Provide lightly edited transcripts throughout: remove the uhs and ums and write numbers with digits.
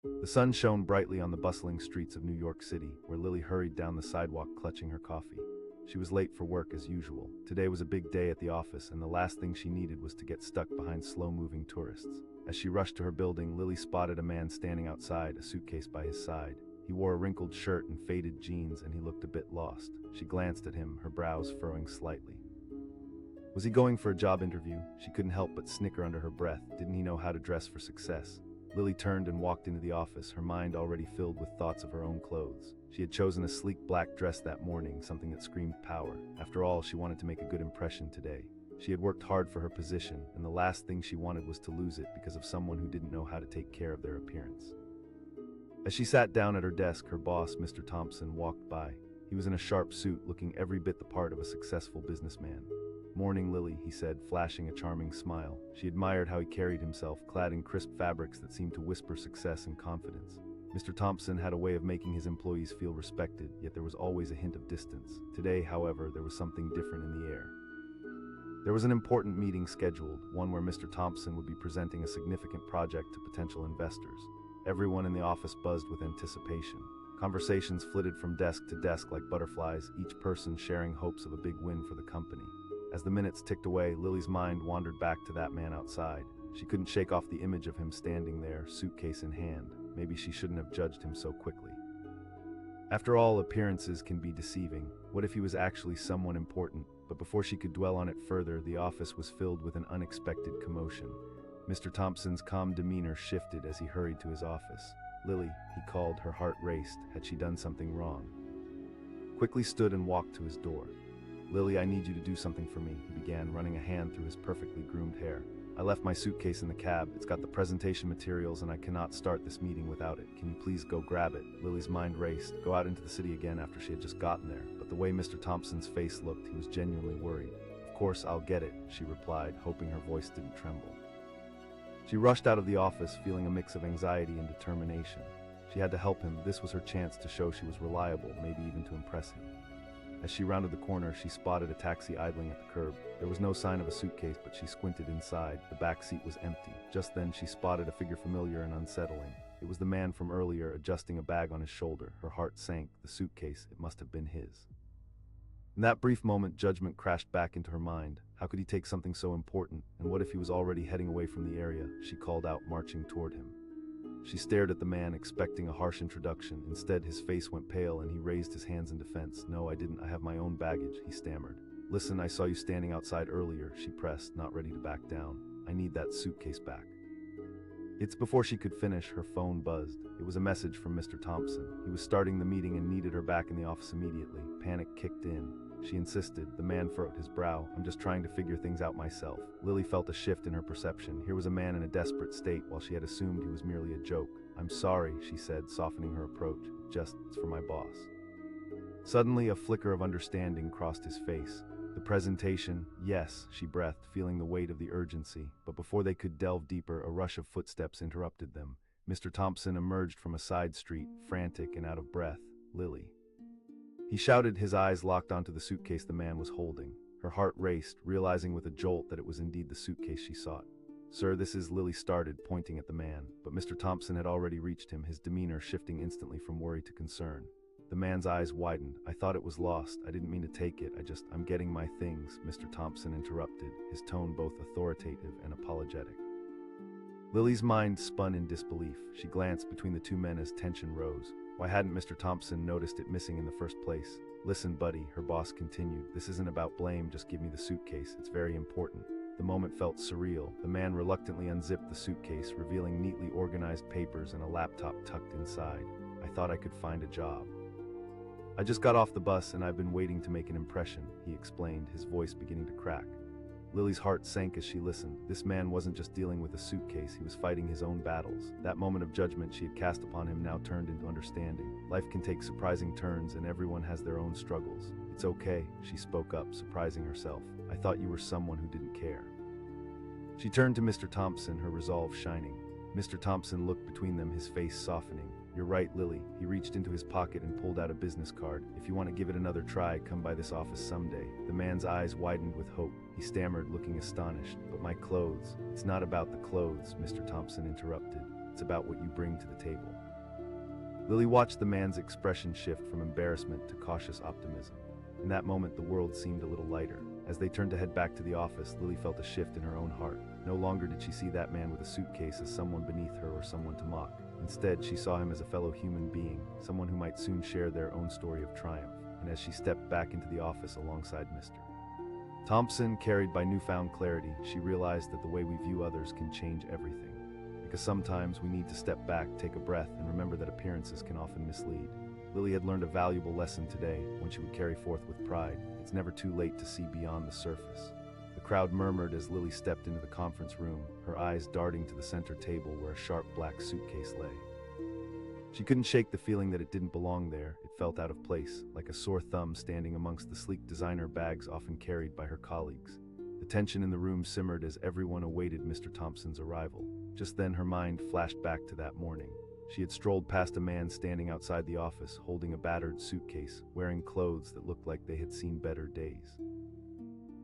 The sun shone brightly on the bustling streets of New York City, where Lily hurried down the sidewalk clutching her coffee. She was late for work as usual. Today was a big day at the office, and the last thing she needed was to get stuck behind slow-moving tourists. As she rushed to her building, Lily spotted a man standing outside, a suitcase by his side. He wore a wrinkled shirt and faded jeans, and he looked a bit lost. She glanced at him, her brows furrowing slightly. Was he going for a job interview? She couldn't help but snicker under her breath. Didn't he know how to dress for success? Lily turned and walked into the office, her mind already filled with thoughts of her own clothes. She had chosen a sleek black dress that morning, something that screamed power. After all, she wanted to make a good impression today. She had worked hard for her position, and the last thing she wanted was to lose it because of someone who didn't know how to take care of their appearance. As she sat down at her desk, her boss, Mr. Thompson, walked by. He was in a sharp suit, looking every bit the part of a successful businessman. "Morning, Lily," he said, flashing a charming smile. She admired how he carried himself, clad in crisp fabrics that seemed to whisper success and confidence. Mr. Thompson had a way of making his employees feel respected, yet there was always a hint of distance. Today, however, there was something different in the air. There was an important meeting scheduled, one where Mr. Thompson would be presenting a significant project to potential investors. Everyone in the office buzzed with anticipation. Conversations flitted from desk to desk like butterflies, each person sharing hopes of a big win for the company. As the minutes ticked away, Lily's mind wandered back to that man outside. She couldn't shake off the image of him standing there, suitcase in hand. Maybe she shouldn't have judged him so quickly. After all, appearances can be deceiving. What if he was actually someone important? But before she could dwell on it further, the office was filled with an unexpected commotion. Mr. Thompson's calm demeanor shifted as he hurried to his office. "Lily," he called, her heart raced. Had she done something wrong? Quickly stood and walked to his door. "Lily, I need you to do something for me," he began, running a hand through his perfectly groomed hair. "I left my suitcase in the cab. It's got the presentation materials and I cannot start this meeting without it. Can you please go grab it?" Lily's mind raced. Go out into the city again after she had just gotten there. But the way Mr. Thompson's face looked, he was genuinely worried. "Of course, I'll get it," she replied, hoping her voice didn't tremble. She rushed out of the office, feeling a mix of anxiety and determination. She had to help him. This was her chance to show she was reliable, maybe even to impress him. As she rounded the corner, she spotted a taxi idling at the curb. There was no sign of a suitcase, but she squinted inside. The back seat was empty. Just then, she spotted a figure familiar and unsettling. It was the man from earlier, adjusting a bag on his shoulder. Her heart sank. The suitcase, it must have been his. In that brief moment, judgment crashed back into her mind. How could he take something so important? And what if he was already heading away from the area? She called out, marching toward him. She stared at the man, expecting a harsh introduction. Instead, his face went pale and he raised his hands in defense. "No, I didn't. I have my own baggage," he stammered. "Listen, I saw you standing outside earlier," she pressed, not ready to back down. "I need that suitcase back." It's before she could finish, her phone buzzed. It was a message from Mr. Thompson. He was starting the meeting and needed her back in the office immediately. Panic kicked in. She insisted. The man furrowed his brow. "I'm just trying to figure things out myself." Lily felt a shift in her perception. Here was a man in a desperate state, while she had assumed he was merely a joke. "I'm sorry," she said, softening her approach. It's for my boss." Suddenly, a flicker of understanding crossed his face. "The presentation, yes," she breathed, feeling the weight of the urgency. But before they could delve deeper, a rush of footsteps interrupted them. Mr. Thompson emerged from a side street, frantic and out of breath. "Lily." He shouted, his eyes locked onto the suitcase the man was holding. Her heart raced, realizing with a jolt that it was indeed the suitcase she sought. "Sir, this is," Lily started, pointing at the man. But Mr. Thompson had already reached him, his demeanor shifting instantly from worry to concern. The man's eyes widened. "I thought it was lost. I didn't mean to take it. I'm getting my things," Mr. Thompson interrupted, his tone both authoritative and apologetic. Lily's mind spun in disbelief. She glanced between the two men as tension rose. Why hadn't Mr. Thompson noticed it missing in the first place? "Listen, buddy," her boss continued. "This isn't about blame, just give me the suitcase. It's very important." The moment felt surreal. The man reluctantly unzipped the suitcase, revealing neatly organized papers and a laptop tucked inside. "I thought I could find a job. I just got off the bus and I've been waiting to make an impression," he explained, his voice beginning to crack. Lily's heart sank as she listened. This man wasn't just dealing with a suitcase, he was fighting his own battles. That moment of judgment she had cast upon him now turned into understanding. Life can take surprising turns and everyone has their own struggles. "It's okay," she spoke up, surprising herself. "I thought you were someone who didn't care." She turned to Mr. Thompson, her resolve shining. Mr. Thompson looked between them, his face softening. "You're right, Lily." He reached into his pocket and pulled out a business card. "If you want to give it another try, come by this office someday." The man's eyes widened with hope. He stammered, looking astonished. "But my clothes." "It's not about the clothes," Mr. Thompson interrupted. It's about what you bring to the table. Lily watched the man's expression shift from embarrassment to cautious optimism. In that moment, the world seemed a little lighter. As they turned to head back to the office, Lily felt a shift in her own heart. No longer did she see that man with a suitcase as someone beneath her or someone to mock. Instead, she saw him as a fellow human being, someone who might soon share their own story of triumph. And as she stepped back into the office alongside Mr. Thompson, carried by newfound clarity, she realized that the way we view others can change everything. Because sometimes we need to step back, take a breath, and remember that appearances can often mislead. Lily had learned a valuable lesson today, one she would carry forth with pride. It's never too late to see beyond the surface. The crowd murmured as Lily stepped into the conference room, her eyes darting to the center table where a sharp black suitcase lay. She couldn't shake the feeling that it didn't belong there. It felt out of place, like a sore thumb standing amongst the sleek designer bags often carried by her colleagues. The tension in the room simmered as everyone awaited Mr. Thompson's arrival. Just then her mind flashed back to that morning. She had strolled past a man standing outside the office, holding a battered suitcase, wearing clothes that looked like they had seen better days.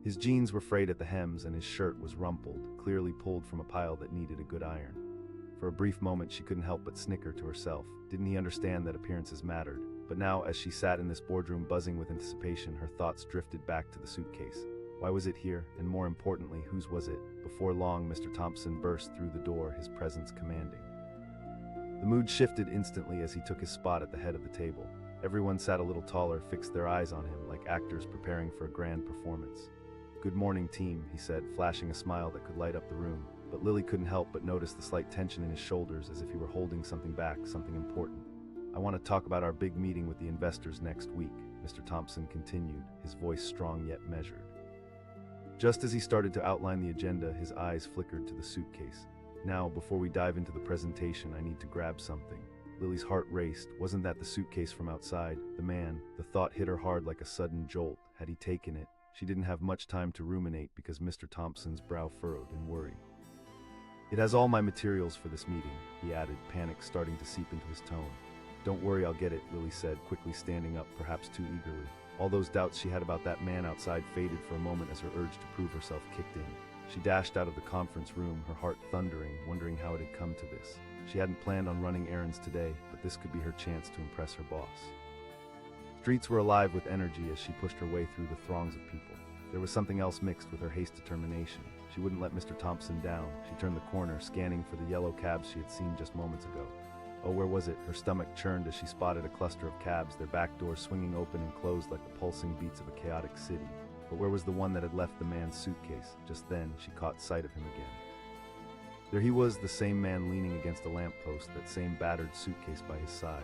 His jeans were frayed at the hems and his shirt was rumpled, clearly pulled from a pile that needed a good iron. For a brief moment she couldn't help but snicker to herself. Didn't he understand that appearances mattered? But now, as she sat in this boardroom buzzing with anticipation, her thoughts drifted back to the suitcase. Why was it here? And more importantly, whose was it? Before long, Mr. Thompson burst through the door, his presence commanding. The mood shifted instantly as he took his spot at the head of the table. Everyone sat a little taller, fixed their eyes on him, like actors preparing for a grand performance. "Good morning, team," he said, flashing a smile that could light up the room. But Lily couldn't help but notice the slight tension in his shoulders, as if he were holding something back, something important. "I want to talk about our big meeting with the investors next week," Mr. Thompson continued, his voice strong yet measured. Just as he started to outline the agenda, his eyes flickered to the suitcase. "Now, before we dive into the presentation, I need to grab something." Lily's heart raced. Wasn't that the suitcase from outside? The man. The thought hit her hard like a sudden jolt. Had he taken it? She didn't have much time to ruminate because Mr. Thompson's brow furrowed in worry. "It has all my materials for this meeting," he added, panic starting to seep into his tone. "Don't worry, I'll get it," Lily said, quickly standing up, perhaps too eagerly. All those doubts she had about that man outside faded for a moment as her urge to prove herself kicked in. She dashed out of the conference room, her heart thundering, wondering how it had come to this. She hadn't planned on running errands today, but this could be her chance to impress her boss. Streets were alive with energy as she pushed her way through the throngs of people. There was something else mixed with her haste determination. She wouldn't let Mr. Thompson down. She turned the corner, scanning for the yellow cabs she had seen just moments ago. Oh, where was it? Her stomach churned as she spotted a cluster of cabs, their back doors swinging open and closed like the pulsing beats of a chaotic city. But where was the one that had left the man's suitcase? Just then, she caught sight of him again. There he was, the same man leaning against a lamppost, that same battered suitcase by his side.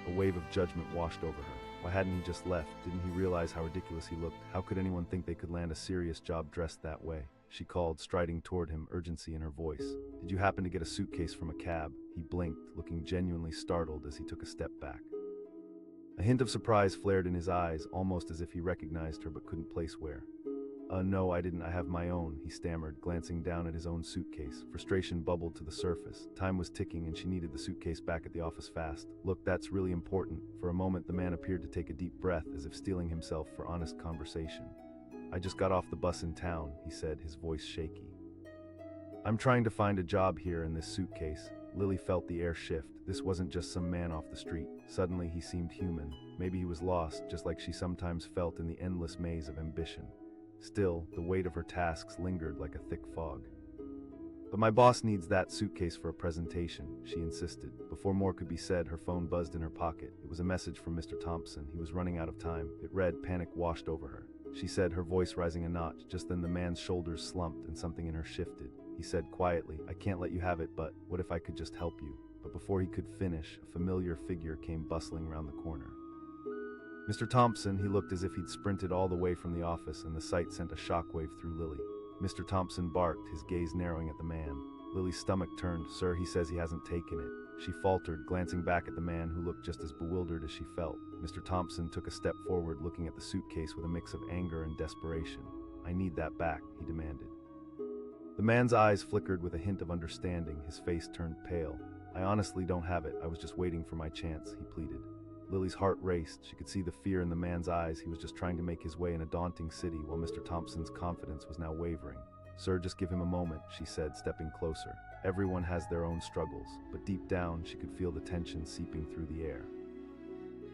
A wave of judgment washed over her. Why hadn't he just left? Didn't he realize how ridiculous he looked? How could anyone think they could land a serious job dressed that way? She called, striding toward him, urgency in her voice. "Did you happen to get a suitcase from a cab?" He blinked, looking genuinely startled as he took a step back. A hint of surprise flared in his eyes, almost as if he recognized her but couldn't place where. No, I didn't. I have my own," he stammered, glancing down at his own suitcase. Frustration bubbled to the surface. Time was ticking and she needed the suitcase back at the office fast. "Look, that's really important." For a moment, the man appeared to take a deep breath, as if steeling himself for honest conversation. "I just got off the bus in town," he said, his voice shaky. "I'm trying to find a job here in this suitcase." Lily felt the air shift. This wasn't just some man off the street. Suddenly he seemed human. Maybe he was lost, just like she sometimes felt in the endless maze of ambition. Still, the weight of her tasks lingered like a thick fog. "But my boss needs that suitcase for a presentation," she insisted. Before more could be said, her phone buzzed in her pocket. It was a message from Mr. Thompson. He was running out of time. It read, panic washed over her. She said, her voice rising a notch. Just then the man's shoulders slumped and something in her shifted. He said quietly, "I can't let you have it, but what if I could just help you?" But before he could finish, a familiar figure came bustling around the corner. Mr. Thompson, he looked as if he'd sprinted all the way from the office, and the sight sent a shockwave through Lily. Mr. Thompson barked, his gaze narrowing at the man. Lily's stomach turned. "Sir, he says he hasn't taken it." She faltered, glancing back at the man who looked just as bewildered as she felt. Mr. Thompson took a step forward, looking at the suitcase with a mix of anger and desperation. "I need that back," he demanded. The man's eyes flickered with a hint of understanding. His face turned pale. "I honestly don't have it. I was just waiting for my chance," he pleaded. Lily's heart raced. She could see the fear in the man's eyes. He was just trying to make his way in a daunting city, while Mr. Thompson's confidence was now wavering. "Sir, just give him a moment," she said, stepping closer. Everyone has their own struggles, but deep down she could feel the tension seeping through the air.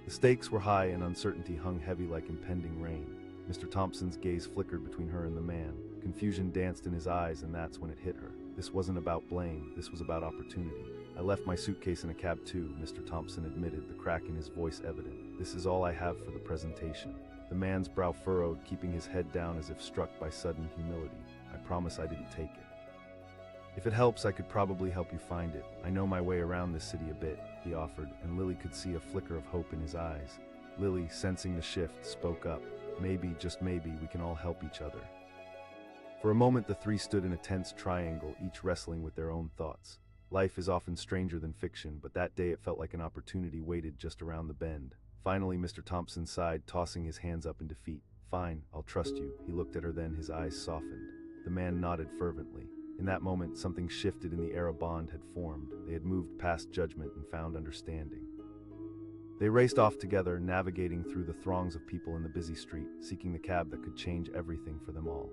The stakes were high and uncertainty hung heavy like impending rain. Mr. Thompson's gaze flickered between her and the man. Confusion danced in his eyes, and that's when it hit her. This wasn't about blame, this was about opportunity. "I left my suitcase in a cab too," Mr. Thompson admitted, the crack in his voice evident. "This is all I have for the presentation." The man's brow furrowed, keeping his head down as if struck by sudden humility. "I promise I didn't take it. If it helps, I could probably help you find it. I know my way around this city a bit," he offered, and Lily could see a flicker of hope in his eyes. Lily, sensing the shift, spoke up. "Maybe, just maybe, we can all help each other." For a moment the three stood in a tense triangle, each wrestling with their own thoughts. Life is often stranger than fiction, but that day it felt like an opportunity waited just around the bend. Finally, Mr. Thompson sighed, tossing his hands up in defeat. "Fine, I'll trust you." He looked at her, then his eyes softened. The man nodded fervently. In that moment, something shifted in the air. A bond had formed. They had moved past judgment and found understanding. They raced off together, navigating through the throngs of people in the busy street, seeking the cab that could change everything for them all.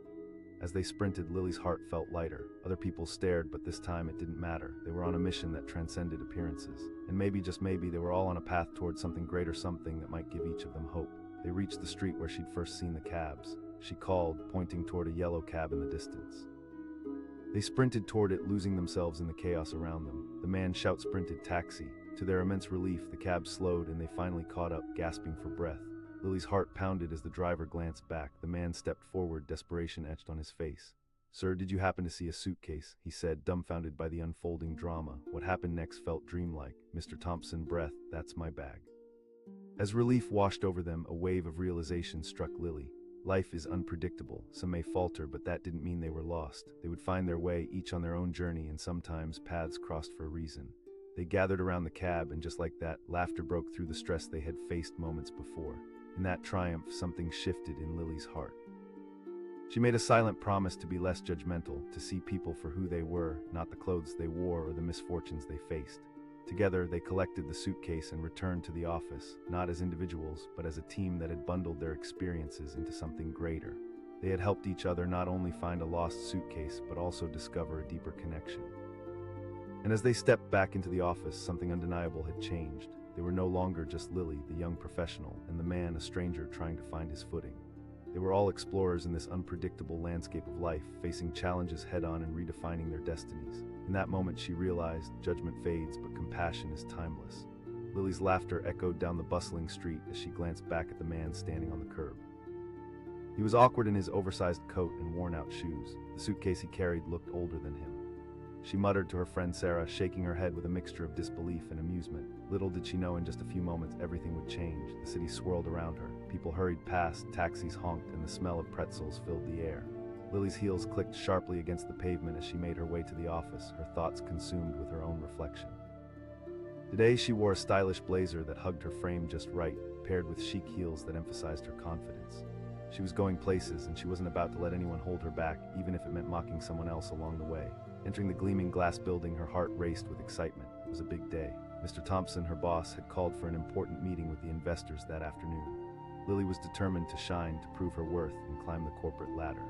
As they sprinted, Lily's heart felt lighter. Other people stared, but this time it didn't matter. They were on a mission that transcended appearances. And maybe, just maybe, they were all on a path towards something greater, something that might give each of them hope. They reached the street where she'd first seen the cabs. She called, pointing toward a yellow cab in the distance. They sprinted toward it, losing themselves in the chaos around them. The man sprinted, "Taxi." To their immense relief, the cab slowed and they finally caught up, gasping for breath. Lily's heart pounded as the driver glanced back. The man stepped forward, desperation etched on his face. "Sir, did you happen to see a suitcase?" he said, dumbfounded by the unfolding drama. What happened next felt dreamlike. Mr. Thompson breathed, "That's my bag." As relief washed over them, a wave of realization struck Lily. Life is unpredictable. Some may falter, but that didn't mean they were lost. They would find their way, each on their own journey, and sometimes paths crossed for a reason. They gathered around the cab, and just like that, laughter broke through the stress they had faced moments before. In that triumph, something shifted in Lily's heart. She made a silent promise to be less judgmental, to see people for who they were, not the clothes they wore or the misfortunes they faced. Together, they collected the suitcase and returned to the office, not as individuals, but as a team that had bundled their experiences into something greater. They had helped each other not only find a lost suitcase, but also discover a deeper connection. And as they stepped back into the office, something undeniable had changed. They were no longer just Lily, the young professional, and the man, a stranger trying to find his footing. They were all explorers in this unpredictable landscape of life, facing challenges head-on and redefining their destinies. In that moment, she realized judgment fades, but compassion is timeless. Lily's laughter echoed down the bustling street as she glanced back at the man standing on the curb. He was awkward in his oversized coat and worn-out shoes. The suitcase he carried looked older than him. She muttered to her friend Sarah, shaking her head with a mixture of disbelief and amusement. Little did she know in just a few moments everything would change. The city swirled around her. People hurried past, taxis honked, and the smell of pretzels filled the air. Lily's heels clicked sharply against the pavement as she made her way to the office, her thoughts consumed with her own reflection. Today she wore a stylish blazer that hugged her frame just right, paired with chic heels that emphasized her confidence. She was going places, and she wasn't about to let anyone hold her back, even if it meant mocking someone else along the way. Entering the gleaming glass building, her heart raced with excitement. It was a big day. Mr. Thompson, her boss, had called for an important meeting with the investors that afternoon. Lily was determined to shine, to prove her worth, and climb the corporate ladder.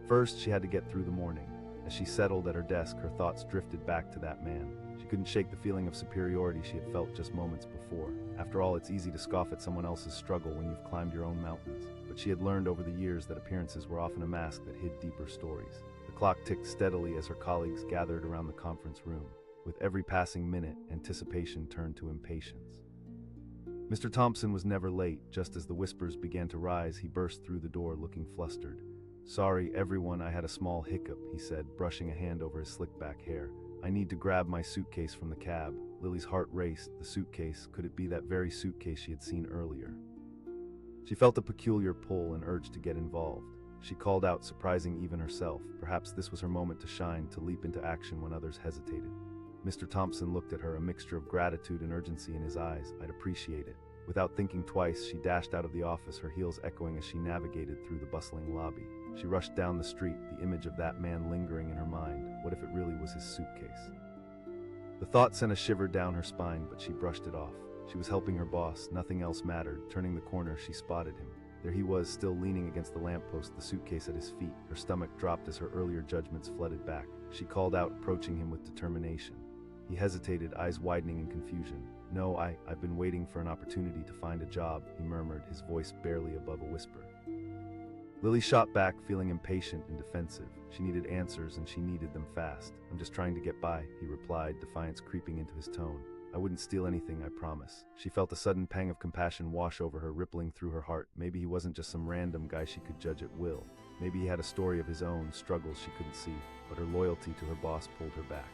First, she had to get through the morning. As she settled at her desk, her thoughts drifted back to that man. She couldn't shake the feeling of superiority she had felt just moments before. After all, it's easy to scoff at someone else's struggle when you've climbed your own mountains. But she had learned over the years that appearances were often a mask that hid deeper stories. The clock ticked steadily as her colleagues gathered around the conference room. With every passing minute, anticipation turned to impatience. Mr. Thompson was never late. Just as the whispers began to rise, he burst through the door looking flustered. "Sorry, everyone, I had a small hiccup," he said, brushing a hand over his slick-back hair. "I need to grab my suitcase from the cab." Lily's heart raced. The suitcase, could it be that very suitcase she had seen earlier? She felt a peculiar pull and urge to get involved. She called out, surprising even herself. Perhaps this was her moment to shine, to leap into action when others hesitated. Mr. Thompson looked at her, a mixture of gratitude and urgency in his eyes. "I'd appreciate it." Without thinking twice, she dashed out of the office, her heels echoing as she navigated through the bustling lobby. She rushed down the street, the image of that man lingering in her mind. What if it really was his suitcase? The thought sent a shiver down her spine, but she brushed it off. She was helping her boss, nothing else mattered. Turning the corner, she spotted him. There he was, still leaning against the lamppost, the suitcase at his feet. Her stomach dropped as her earlier judgments flooded back. She called out, approaching him with determination. He hesitated, eyes widening in confusion. "No, I've been waiting for an opportunity to find a job," he murmured, his voice barely above a whisper. Lily shot back, feeling impatient and defensive. She needed answers, and she needed them fast. "I'm just trying to get by," he replied, defiance creeping into his tone. "I wouldn't steal anything, I promise." She felt a sudden pang of compassion wash over her, rippling through her heart. Maybe he wasn't just some random guy she could judge at will. Maybe he had a story of his own, struggles she couldn't see, but her loyalty to her boss pulled her back.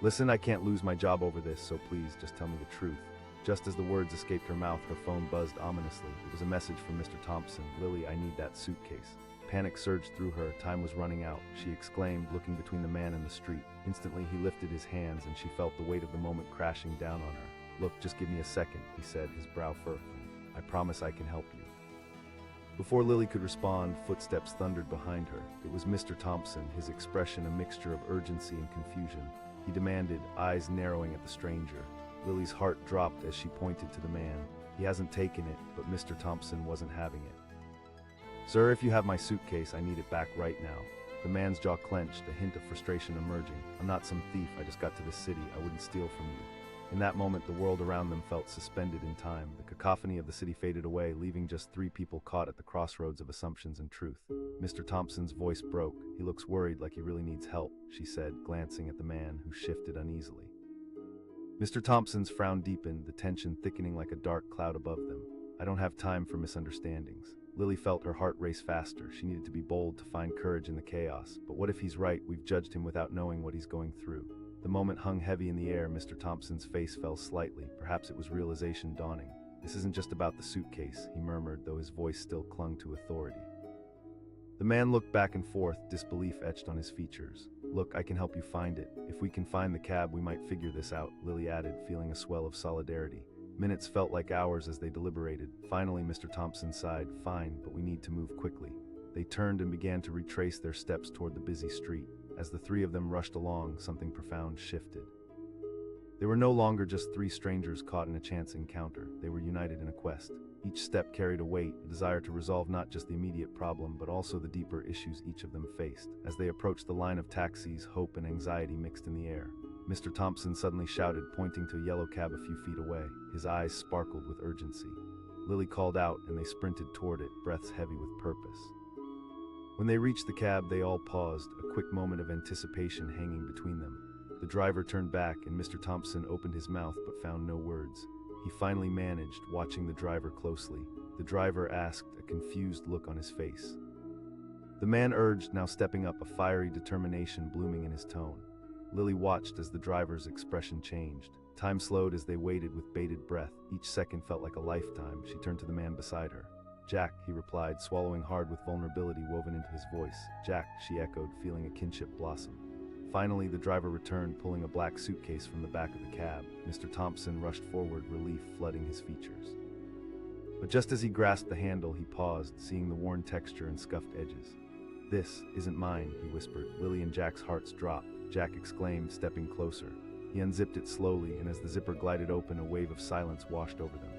"Listen, I can't lose my job over this, so please, just tell me the truth." Just as the words escaped her mouth, her phone buzzed ominously. It was a message from Mr. Thompson. "Lily, I need that suitcase." Panic surged through her. Time was running out, she exclaimed, looking between the man and the street. Instantly, he lifted his hands, and she felt the weight of the moment crashing down on her. "Look, just give me a second," he said, his brow furrowing. "I promise I can help you." Before Lily could respond, footsteps thundered behind her. It was Mr. Thompson, his expression a mixture of urgency and confusion. He demanded, eyes narrowing at the stranger. Lily's heart dropped as she pointed to the man. He hasn't taken it, but Mr. Thompson wasn't having it. "Sir, if you have my suitcase, I need it back right now." The man's jaw clenched, a hint of frustration emerging. "I'm not some thief, I just got to this city, I wouldn't steal from you." In that moment, the world around them felt suspended in time. The cacophony of the city faded away, leaving just three people caught at the crossroads of assumptions and truth. Mr. Thompson's voice broke. "He looks worried, like he really needs help," she said, glancing at the man, who shifted uneasily. Mr. Thompson's frown deepened, the tension thickening like a dark cloud above them. "I don't have time for misunderstandings." Lily felt her heart race faster. She needed to be bold, to find courage in the chaos. But what if he's right? We've judged him without knowing what he's going through. The moment hung heavy in the air. Mr. Thompson's face fell slightly. Perhaps it was realization dawning. "This isn't just about the suitcase," he murmured, though his voice still clung to authority. The man looked back and forth, disbelief etched on his features. "Look, I can help you find it. If we can find the cab, we might figure this out," Lily added, feeling a swell of solidarity. Minutes felt like hours as they deliberated. Finally, Mr. Thompson sighed. "Fine, but we need to move quickly." They turned and began to retrace their steps toward the busy street. As the three of them rushed along, something profound shifted. They were no longer just three strangers caught in a chance encounter. They were united in a quest. Each step carried a weight, a desire to resolve not just the immediate problem, but also the deeper issues each of them faced. As they approached the line of taxis, hope and anxiety mixed in the air. Mr. Thompson suddenly shouted, pointing to a yellow cab a few feet away. His eyes sparkled with urgency. Lily called out, and they sprinted toward it, breaths heavy with purpose. When they reached the cab, they all paused, a quick moment of anticipation hanging between them. The driver turned back, and Mr. Thompson opened his mouth but found no words. He finally managed, watching the driver closely. The driver asked, a confused look on his face. The man urged, now stepping up, a fiery determination blooming in his tone. Lily watched as the driver's expression changed. Time slowed as they waited with bated breath. Each second felt like a lifetime. She turned to the man beside her. "Jack," he replied, swallowing hard with vulnerability woven into his voice. "Jack," she echoed, feeling a kinship blossom. Finally, the driver returned, pulling a black suitcase from the back of the cab. Mr. Thompson rushed forward, relief flooding his features. But just as he grasped the handle, he paused, seeing the worn texture and scuffed edges. "This isn't mine," he whispered. Lily and Jack's hearts dropped. Jack exclaimed, stepping closer. He unzipped it slowly, and as the zipper glided open, a wave of silence washed over them.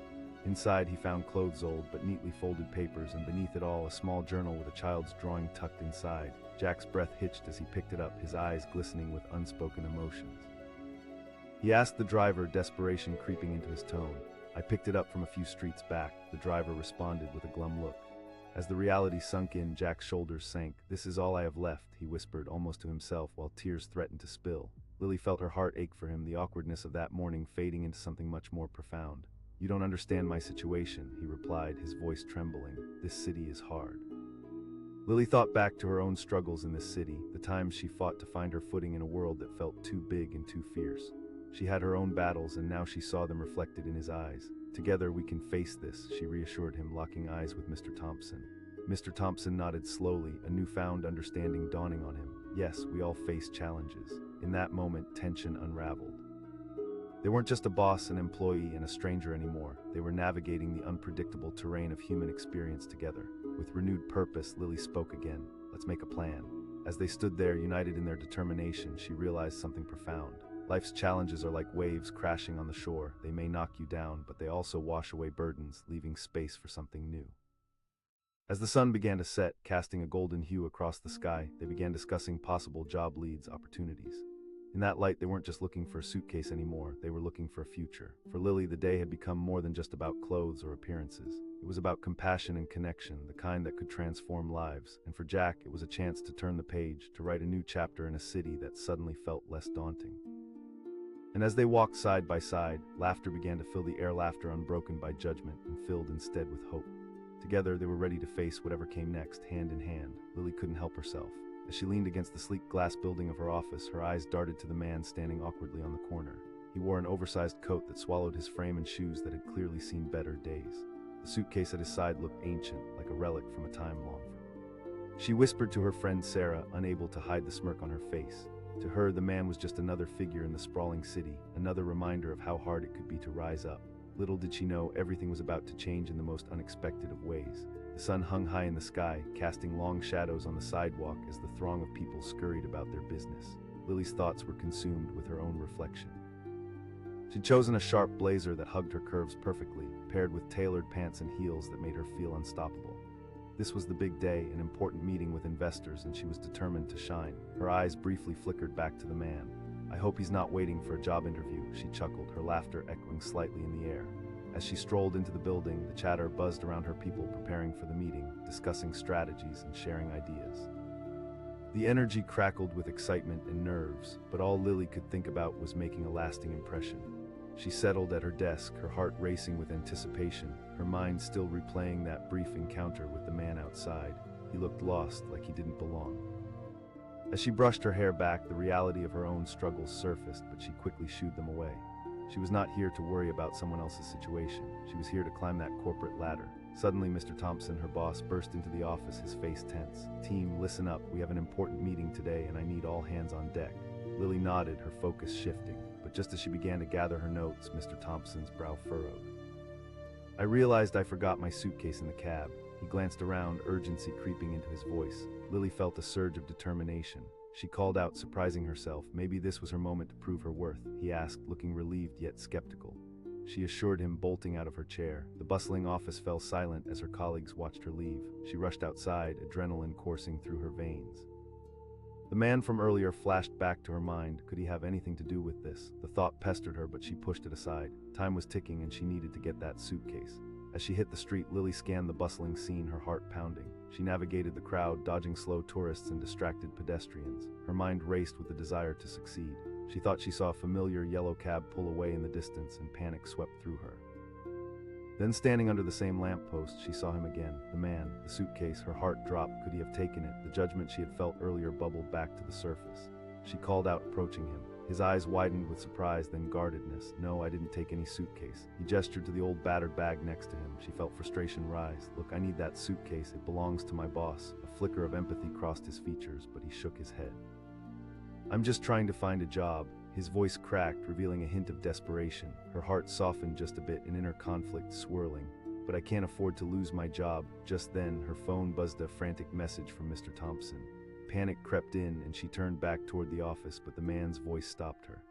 Inside, he found clothes, old but neatly folded papers, and beneath it all, a small journal with a child's drawing tucked inside. Jack's breath hitched as he picked it up, his eyes glistening with unspoken emotions. He asked the driver, desperation creeping into his tone. "I picked it up from a few streets back," the driver responded with a glum look. As the reality sunk in, Jack's shoulders sank. "This is all I have left," he whispered, almost to himself, while tears threatened to spill. Lily felt her heart ache for him, the awkwardness of that morning fading into something much more profound. "You don't understand my situation," he replied, his voice trembling. "This city is hard." Lily thought back to her own struggles in this city, the times she fought to find her footing in a world that felt too big and too fierce. She had her own battles, and now she saw them reflected in his eyes. "Together we can face this," she reassured him, locking eyes with Mr. Thompson. Mr. Thompson nodded slowly, a newfound understanding dawning on him. Yes, we all face challenges. In that moment, tension unraveled. They weren't just a boss, an employee, and a stranger anymore. They were navigating the unpredictable terrain of human experience together. With renewed purpose, Lily spoke again. "Let's make a plan." As they stood there, united in their determination, she realized something profound. Life's challenges are like waves crashing on the shore. They may knock you down, but they also wash away burdens, leaving space for something new. As the sun began to set, casting a golden hue across the sky, they began discussing possible job leads opportunities. In that light, they weren't just looking for a suitcase anymore, they were looking for a future. For Lily, the day had become more than just about clothes or appearances. It was about compassion and connection, the kind that could transform lives. And for Jack, it was a chance to turn the page, to write a new chapter in a city that suddenly felt less daunting. And as they walked side by side, laughter began to fill the air, laughter unbroken by judgment and filled instead with hope. Together, they were ready to face whatever came next, hand in hand. Lily couldn't help herself. As she leaned against the sleek glass building of her office, her eyes darted to the man standing awkwardly on the corner. He wore an oversized coat that swallowed his frame and shoes that had clearly seen better days. The suitcase at his side looked ancient, like a relic from a time long forgotten. She whispered to her friend Sarah, unable to hide the smirk on her face. To her, the man was just another figure in the sprawling city, another reminder of how hard it could be to rise up. Little did she know, everything was about to change in the most unexpected of ways. The sun hung high in the sky, casting long shadows on the sidewalk as the throng of people scurried about their business. Lily's thoughts were consumed with her own reflection. She'd chosen a sharp blazer that hugged her curves perfectly, paired with tailored pants and heels that made her feel unstoppable. This was the big day, an important meeting with investors, and she was determined to shine. Her eyes briefly flickered back to the man. "I hope he's not waiting for a job interview," she chuckled, her laughter echoing slightly in the air. As she strolled into the building, the chatter buzzed around her, people preparing for the meeting, discussing strategies and sharing ideas. The energy crackled with excitement and nerves, but all Lily could think about was making a lasting impression. She settled at her desk, her heart racing with anticipation, her mind still replaying that brief encounter with the man outside. He looked lost, like he didn't belong. As she brushed her hair back, the reality of her own struggles surfaced, but she quickly shooed them away. She was not here to worry about someone else's situation. She was here to climb that corporate ladder. Suddenly, Mr. Thompson, her boss, burst into the office, his face tense. "Team, listen up. We have an important meeting today, and I need all hands on deck." Lily nodded, her focus shifting. But just as she began to gather her notes, Mr. Thompson's brow furrowed. "I realized I forgot my suitcase in the cab." He glanced around, urgency creeping into his voice. Lily felt a surge of determination. She called out, surprising herself. Maybe this was her moment to prove her worth, he asked, looking relieved yet skeptical. She assured him, bolting out of her chair. The bustling office fell silent as her colleagues watched her leave. She rushed outside, adrenaline coursing through her veins. The man from earlier flashed back to her mind. Could he have anything to do with this? The thought pestered her, but she pushed it aside. Time was ticking, and she needed to get that suitcase. As she hit the street, Lily scanned the bustling scene, her heart pounding. She navigated the crowd, dodging slow tourists and distracted pedestrians. Her mind raced with the desire to succeed. She thought she saw a familiar yellow cab pull away in the distance, and panic swept through her. Then, standing under the same lamppost, she saw him again. The man, the suitcase, her heart dropped. Could he have taken it? The judgment she had felt earlier bubbled back to the surface. She called out, approaching him. His eyes widened with surprise, then guardedness. "No, I didn't take any suitcase." He gestured to the old battered bag next to him. She felt frustration rise. "Look, I need that suitcase. It belongs to my boss." A flicker of empathy crossed his features, but he shook his head. "I'm just trying to find a job." His voice cracked, revealing a hint of desperation. Her heart softened just a bit, an inner conflict swirling. "But I can't afford to lose my job." Just then, her phone buzzed, a frantic message from Mr. Thompson. Panic crept in, and she turned back toward the office, but the man's voice stopped her.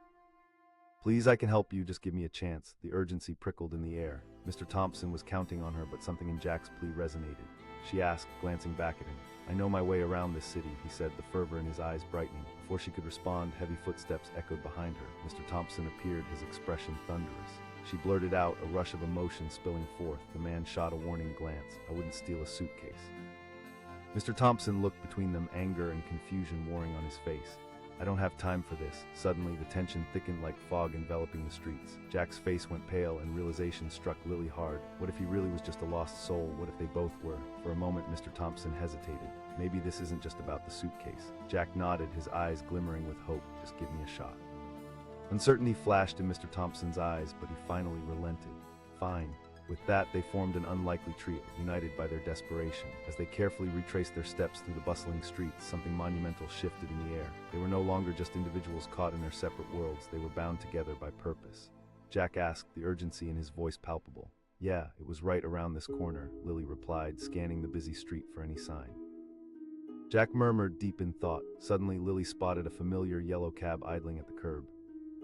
"Please, I can help you, just give me a chance." The urgency prickled in the air. Mr. Thompson was counting on her, but something in Jack's plea resonated. She asked, glancing back at him. "I know my way around this city," he said, the fervor in his eyes brightening. Before she could respond, heavy footsteps echoed behind her. Mr. Thompson appeared, his expression thunderous. She blurted out, a rush of emotion spilling forth. The man shot a warning glance. "I wouldn't steal a suitcase." Mr. Thompson looked between them, anger and confusion warring on his face. "I don't have time for this." Suddenly, the tension thickened like fog enveloping the streets. Jack's face went pale, and realization struck Lily hard. What if he really was just a lost soul? What if they both were? For a moment, Mr. Thompson hesitated. Maybe this isn't just about the suitcase. Jack nodded, his eyes glimmering with hope. "Just give me a shot." Uncertainty flashed in Mr. Thompson's eyes, but he finally relented. "Fine." With that, they formed an unlikely trio, united by their desperation. As they carefully retraced their steps through the bustling streets, something monumental shifted in the air. They were no longer just individuals caught in their separate worlds. They were bound together by purpose. Jack asked, the urgency in his voice palpable. "Yeah, it was right around this corner," Lily replied, scanning the busy street for any sign. Jack murmured, deep in thought. Suddenly, Lily spotted a familiar yellow cab idling at the curb.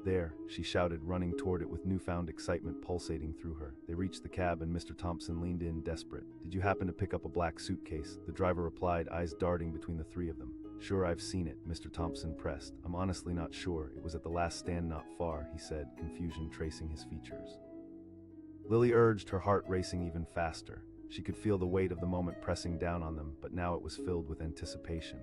There, she shouted, running toward it with newfound excitement pulsating through her. They reached the cab and Mr. Thompson leaned in, desperate. "Did you happen to pick up a black suitcase?" The driver replied, eyes darting between the three of them. "Sure, I've seen it," Mr. Thompson pressed. "I'm honestly not sure. It was at the last stand not far," he said, confusion tracing his features. Lily urged, her heart racing even faster. She could feel the weight of the moment pressing down on them, but now it was filled with anticipation.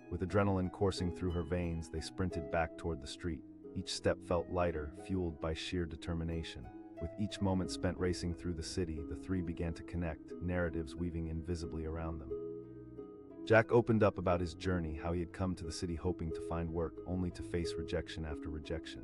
With adrenaline coursing through her veins, they sprinted back toward the street. Each step felt lighter, fueled by sheer determination. With each moment spent racing through the city, the three began to connect, narratives weaving invisibly around them. Jack opened up about his journey, how he had come to the city hoping to find work, only to face rejection after rejection.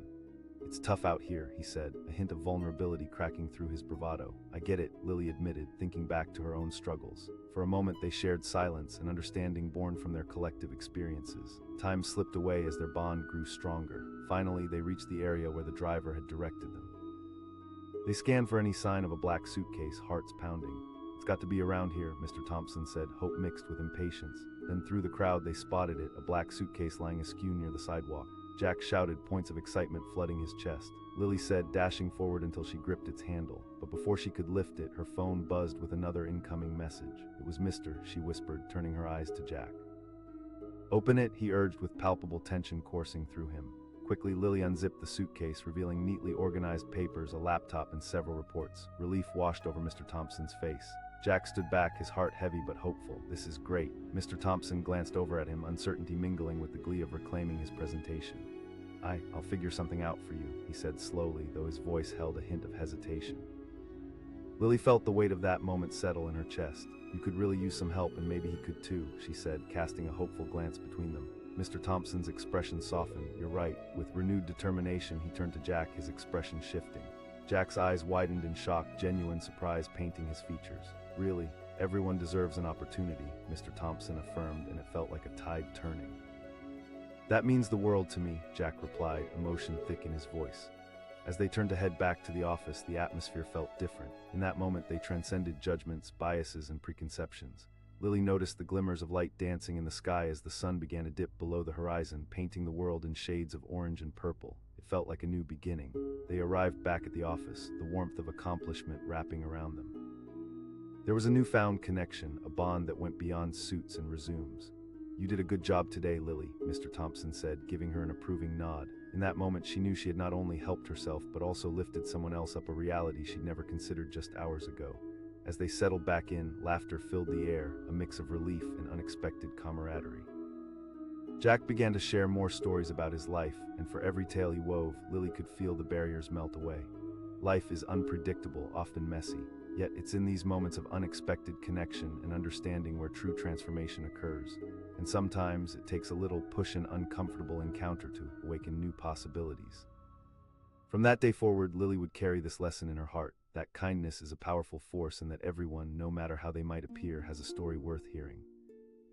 "It's tough out here," he said, a hint of vulnerability cracking through his bravado. "I get it," Lily admitted, thinking back to her own struggles. For a moment they shared silence, an understanding born from their collective experiences. Time slipped away as their bond grew stronger. Finally, they reached the area where the driver had directed them. They scanned for any sign of a black suitcase, hearts pounding. "It's got to be around here," Mr. Thompson said, hope mixed with impatience. Then through the crowd they spotted it, a black suitcase lying askew near the sidewalk. Jack shouted, points of excitement flooding his chest. Lily said, dashing forward until she gripped its handle. But before she could lift it, her phone buzzed with another incoming message. It was "Mister," she whispered, turning her eyes to Jack. "Open it," he urged with palpable tension coursing through him. Quickly, Lily unzipped the suitcase, revealing neatly organized papers, a laptop, and several reports. Relief washed over Mr. Thompson's face. Jack stood back, his heart heavy but hopeful. "This is great." Mr. Thompson glanced over at him, uncertainty mingling with the glee of reclaiming his presentation. I'll figure something out for you," he said slowly, though his voice held a hint of hesitation. Lily felt the weight of that moment settle in her chest. "You could really use some help, and maybe he could too," she said, casting a hopeful glance between them. Mr. Thompson's expression softened. "You're right." With renewed determination, he turned to Jack, his expression shifting. Jack's eyes widened in shock, genuine surprise painting his features. "Really, everyone deserves an opportunity," Mr. Thompson affirmed, and it felt like a tide turning. "That means the world to me," Jack replied, emotion thick in his voice. As they turned to head back to the office, the atmosphere felt different. In that moment, they transcended judgments, biases, and preconceptions. Lily noticed the glimmers of light dancing in the sky as the sun began to dip below the horizon, painting the world in shades of orange and purple. It felt like a new beginning. They arrived back at the office, the warmth of accomplishment wrapping around them. There was a newfound connection, a bond that went beyond suits and resumes. "You did a good job today, Lily," Mr. Thompson said, giving her an approving nod. In that moment, she knew she had not only helped herself, but also lifted someone else up, a reality she'd never considered just hours ago. As they settled back in, laughter filled the air, a mix of relief and unexpected camaraderie. Jack began to share more stories about his life, and for every tale he wove, Lily could feel the barriers melt away. Life is unpredictable, often messy, yet it's in these moments of unexpected connection and understanding where true transformation occurs. And sometimes it takes a little push and uncomfortable encounter to awaken new possibilities. From that day forward, Lily would carry this lesson in her heart, that kindness is a powerful force and that everyone, no matter how they might appear, has a story worth hearing.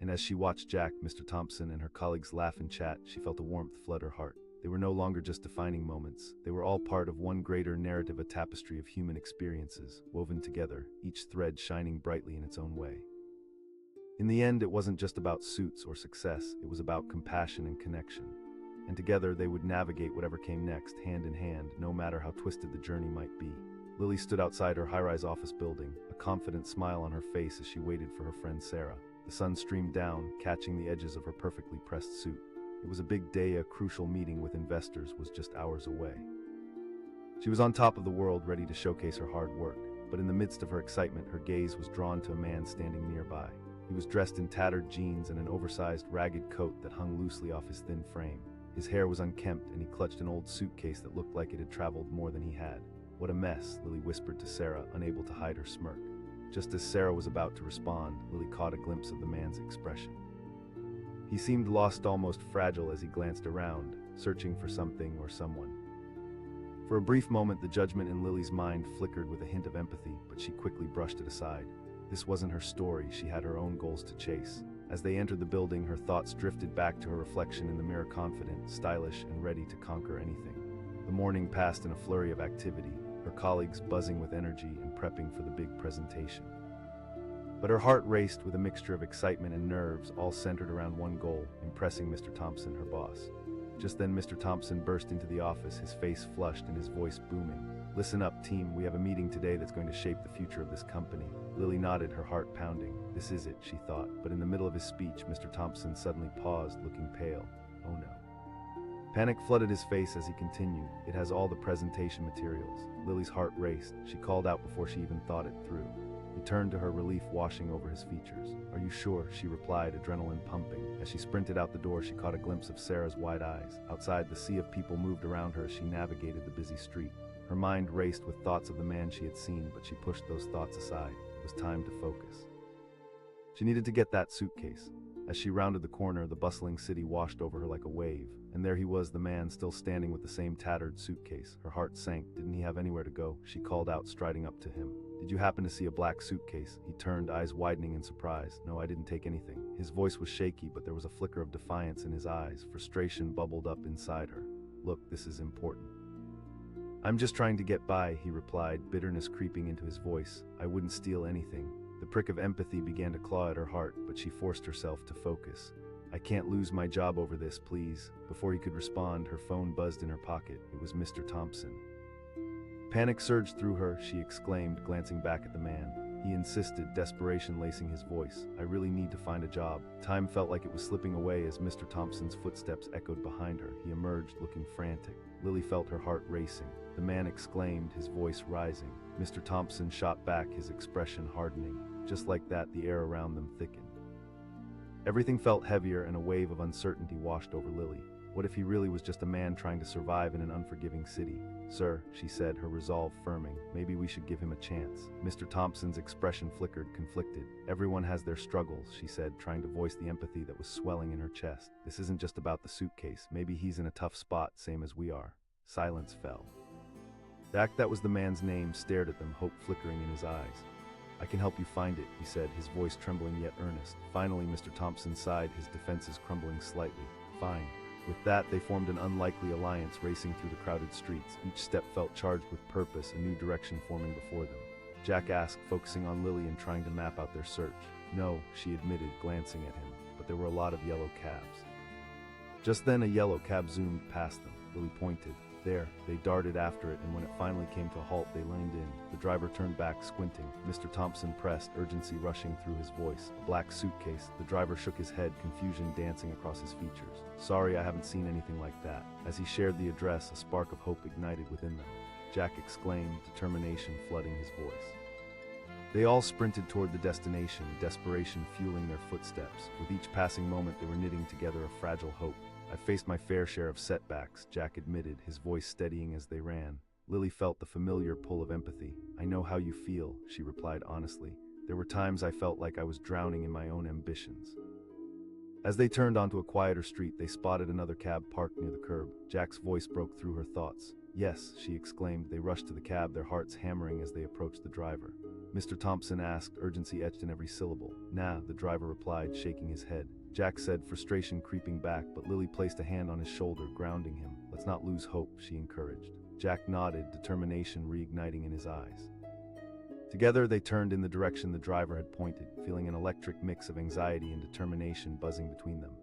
And as she watched Jack, Mr. Thompson, and her colleagues laugh and chat, she felt a warmth flood her heart. They were no longer just defining moments. They were all part of one greater narrative, a tapestry of human experiences, woven together, each thread shining brightly in its own way. In the end, it wasn't just about suits or success, it was about compassion and connection. And together they would navigate whatever came next, hand in hand, no matter how twisted the journey might be. Lily stood outside her high-rise office building, a confident smile on her face as she waited for her friend Sarah. The sun streamed down, catching the edges of her perfectly pressed suit. It was a big day, a crucial meeting with investors was just hours away. She was on top of the world, ready to showcase her hard work, but in the midst of her excitement, her gaze was drawn to a man standing nearby. He was dressed in tattered jeans and an oversized, ragged coat that hung loosely off his thin frame. His hair was unkempt, and he clutched an old suitcase that looked like it had traveled more than he had. "What a mess," Lily whispered to Sarah, unable to hide her smirk. Just as Sarah was about to respond, Lily caught a glimpse of the man's expression. He seemed lost, almost fragile, as he glanced around, searching for something or someone. For a brief moment, the judgment in Lily's mind flickered with a hint of empathy, but she quickly brushed it aside. This wasn't her story, she had her own goals to chase. As they entered the building, her thoughts drifted back to her reflection in the mirror, confident, stylish, and ready to conquer anything. The morning passed in a flurry of activity, her colleagues buzzing with energy and prepping for the big presentation. But her heart raced with a mixture of excitement and nerves, all centered around one goal, impressing Mr. Thompson, her boss. Just then Mr. Thompson burst into the office, his face flushed and his voice booming. "Listen up, team, we have a meeting today that's going to shape the future of this company." Lily nodded, her heart pounding. This is it, she thought, but in the middle of his speech, Mr. Thompson suddenly paused, looking pale. Oh no. Panic flooded his face as he continued. "It has all the presentation materials." Lily's heart raced. She called out before she even thought it through. He turned to her, relief washing over his features. "Are you sure?" she replied, adrenaline pumping. As she sprinted out the door, she caught a glimpse of Sarah's wide eyes. Outside, the sea of people moved around her as she navigated the busy street. Her mind raced with thoughts of the man she had seen, but she pushed those thoughts aside. It was time to focus. She needed to get that suitcase. As she rounded the corner, the bustling city washed over her like a wave. And there he was, the man, still standing with the same tattered suitcase. Her heart sank. Didn't he have anywhere to go? She called out, striding up to him. "Did you happen to see a black suitcase?" He turned, eyes widening in surprise. "No, I didn't take anything." His voice was shaky, but there was a flicker of defiance in his eyes. Frustration bubbled up inside her. "Look, this is important." "I'm just trying to get by," he replied, bitterness creeping into his voice. "I wouldn't steal anything." The prick of empathy began to claw at her heart, but she forced herself to focus. "I can't lose my job over this, please." Before he could respond, her phone buzzed in her pocket. It was Mr. Thompson. Panic surged through her, she exclaimed, glancing back at the man. He insisted, desperation lacing his voice. "I really need to find a job." Time felt like it was slipping away as Mr. Thompson's footsteps echoed behind her. He emerged, looking frantic. Lily felt her heart racing. The man exclaimed, his voice rising. Mr. Thompson shot back, his expression hardening. Just like that, the air around them thickened. Everything felt heavier, and a wave of uncertainty washed over Lily. What if he really was just a man trying to survive in an unforgiving city? "Sir," she said, her resolve firming, "maybe we should give him a chance." Mr. Thompson's expression flickered, conflicted. "Everyone has their struggles," she said, trying to voice the empathy that was swelling in her chest. "This isn't just about the suitcase. Maybe he's in a tough spot, same as we are." Silence fell. Dak, that was the man's name, stared at them, hope flickering in his eyes. "I can help you find it," he said, his voice trembling yet earnest. Finally, Mr. Thompson sighed, his defenses crumbling slightly. "Fine." With that, they formed an unlikely alliance, racing through the crowded streets. Each step felt charged with purpose, a new direction forming before them. Jack asked, focusing on Lily and trying to map out their search. "No," she admitted, glancing at him, "but there were a lot of yellow cabs." Just then, a yellow cab zoomed past them. Lily pointed. There, they darted after it, and when it finally came to a halt, they leaned in. The driver turned back, squinting. Mr. Thompson pressed, urgency rushing through his voice. A black suitcase. The driver shook his head, confusion dancing across his features. "Sorry, I haven't seen anything like that." As he shared the address, a spark of hope ignited within them. Jack exclaimed, determination flooding his voice. They all sprinted toward the destination, desperation fueling their footsteps. With each passing moment, they were knitting together a fragile hope. "I faced my fair share of setbacks," Jack admitted, his voice steadying as they ran. Lily felt the familiar pull of empathy. "I know how you feel," she replied honestly. "There were times I felt like I was drowning in my own ambitions." As they turned onto a quieter street, they spotted another cab parked near the curb. Jack's voice broke through her thoughts. "Yes," she exclaimed. They rushed to the cab, their hearts hammering as they approached the driver. Mr. Thompson asked, urgency etched in every syllable. "Nah," the driver replied, shaking his head. Jack said, frustration creeping back, but Lily placed a hand on his shoulder, grounding him. "Let's not lose hope," she encouraged. Jack nodded, determination reigniting in his eyes. Together, they turned in the direction the driver had pointed, feeling an electric mix of anxiety and determination buzzing between them.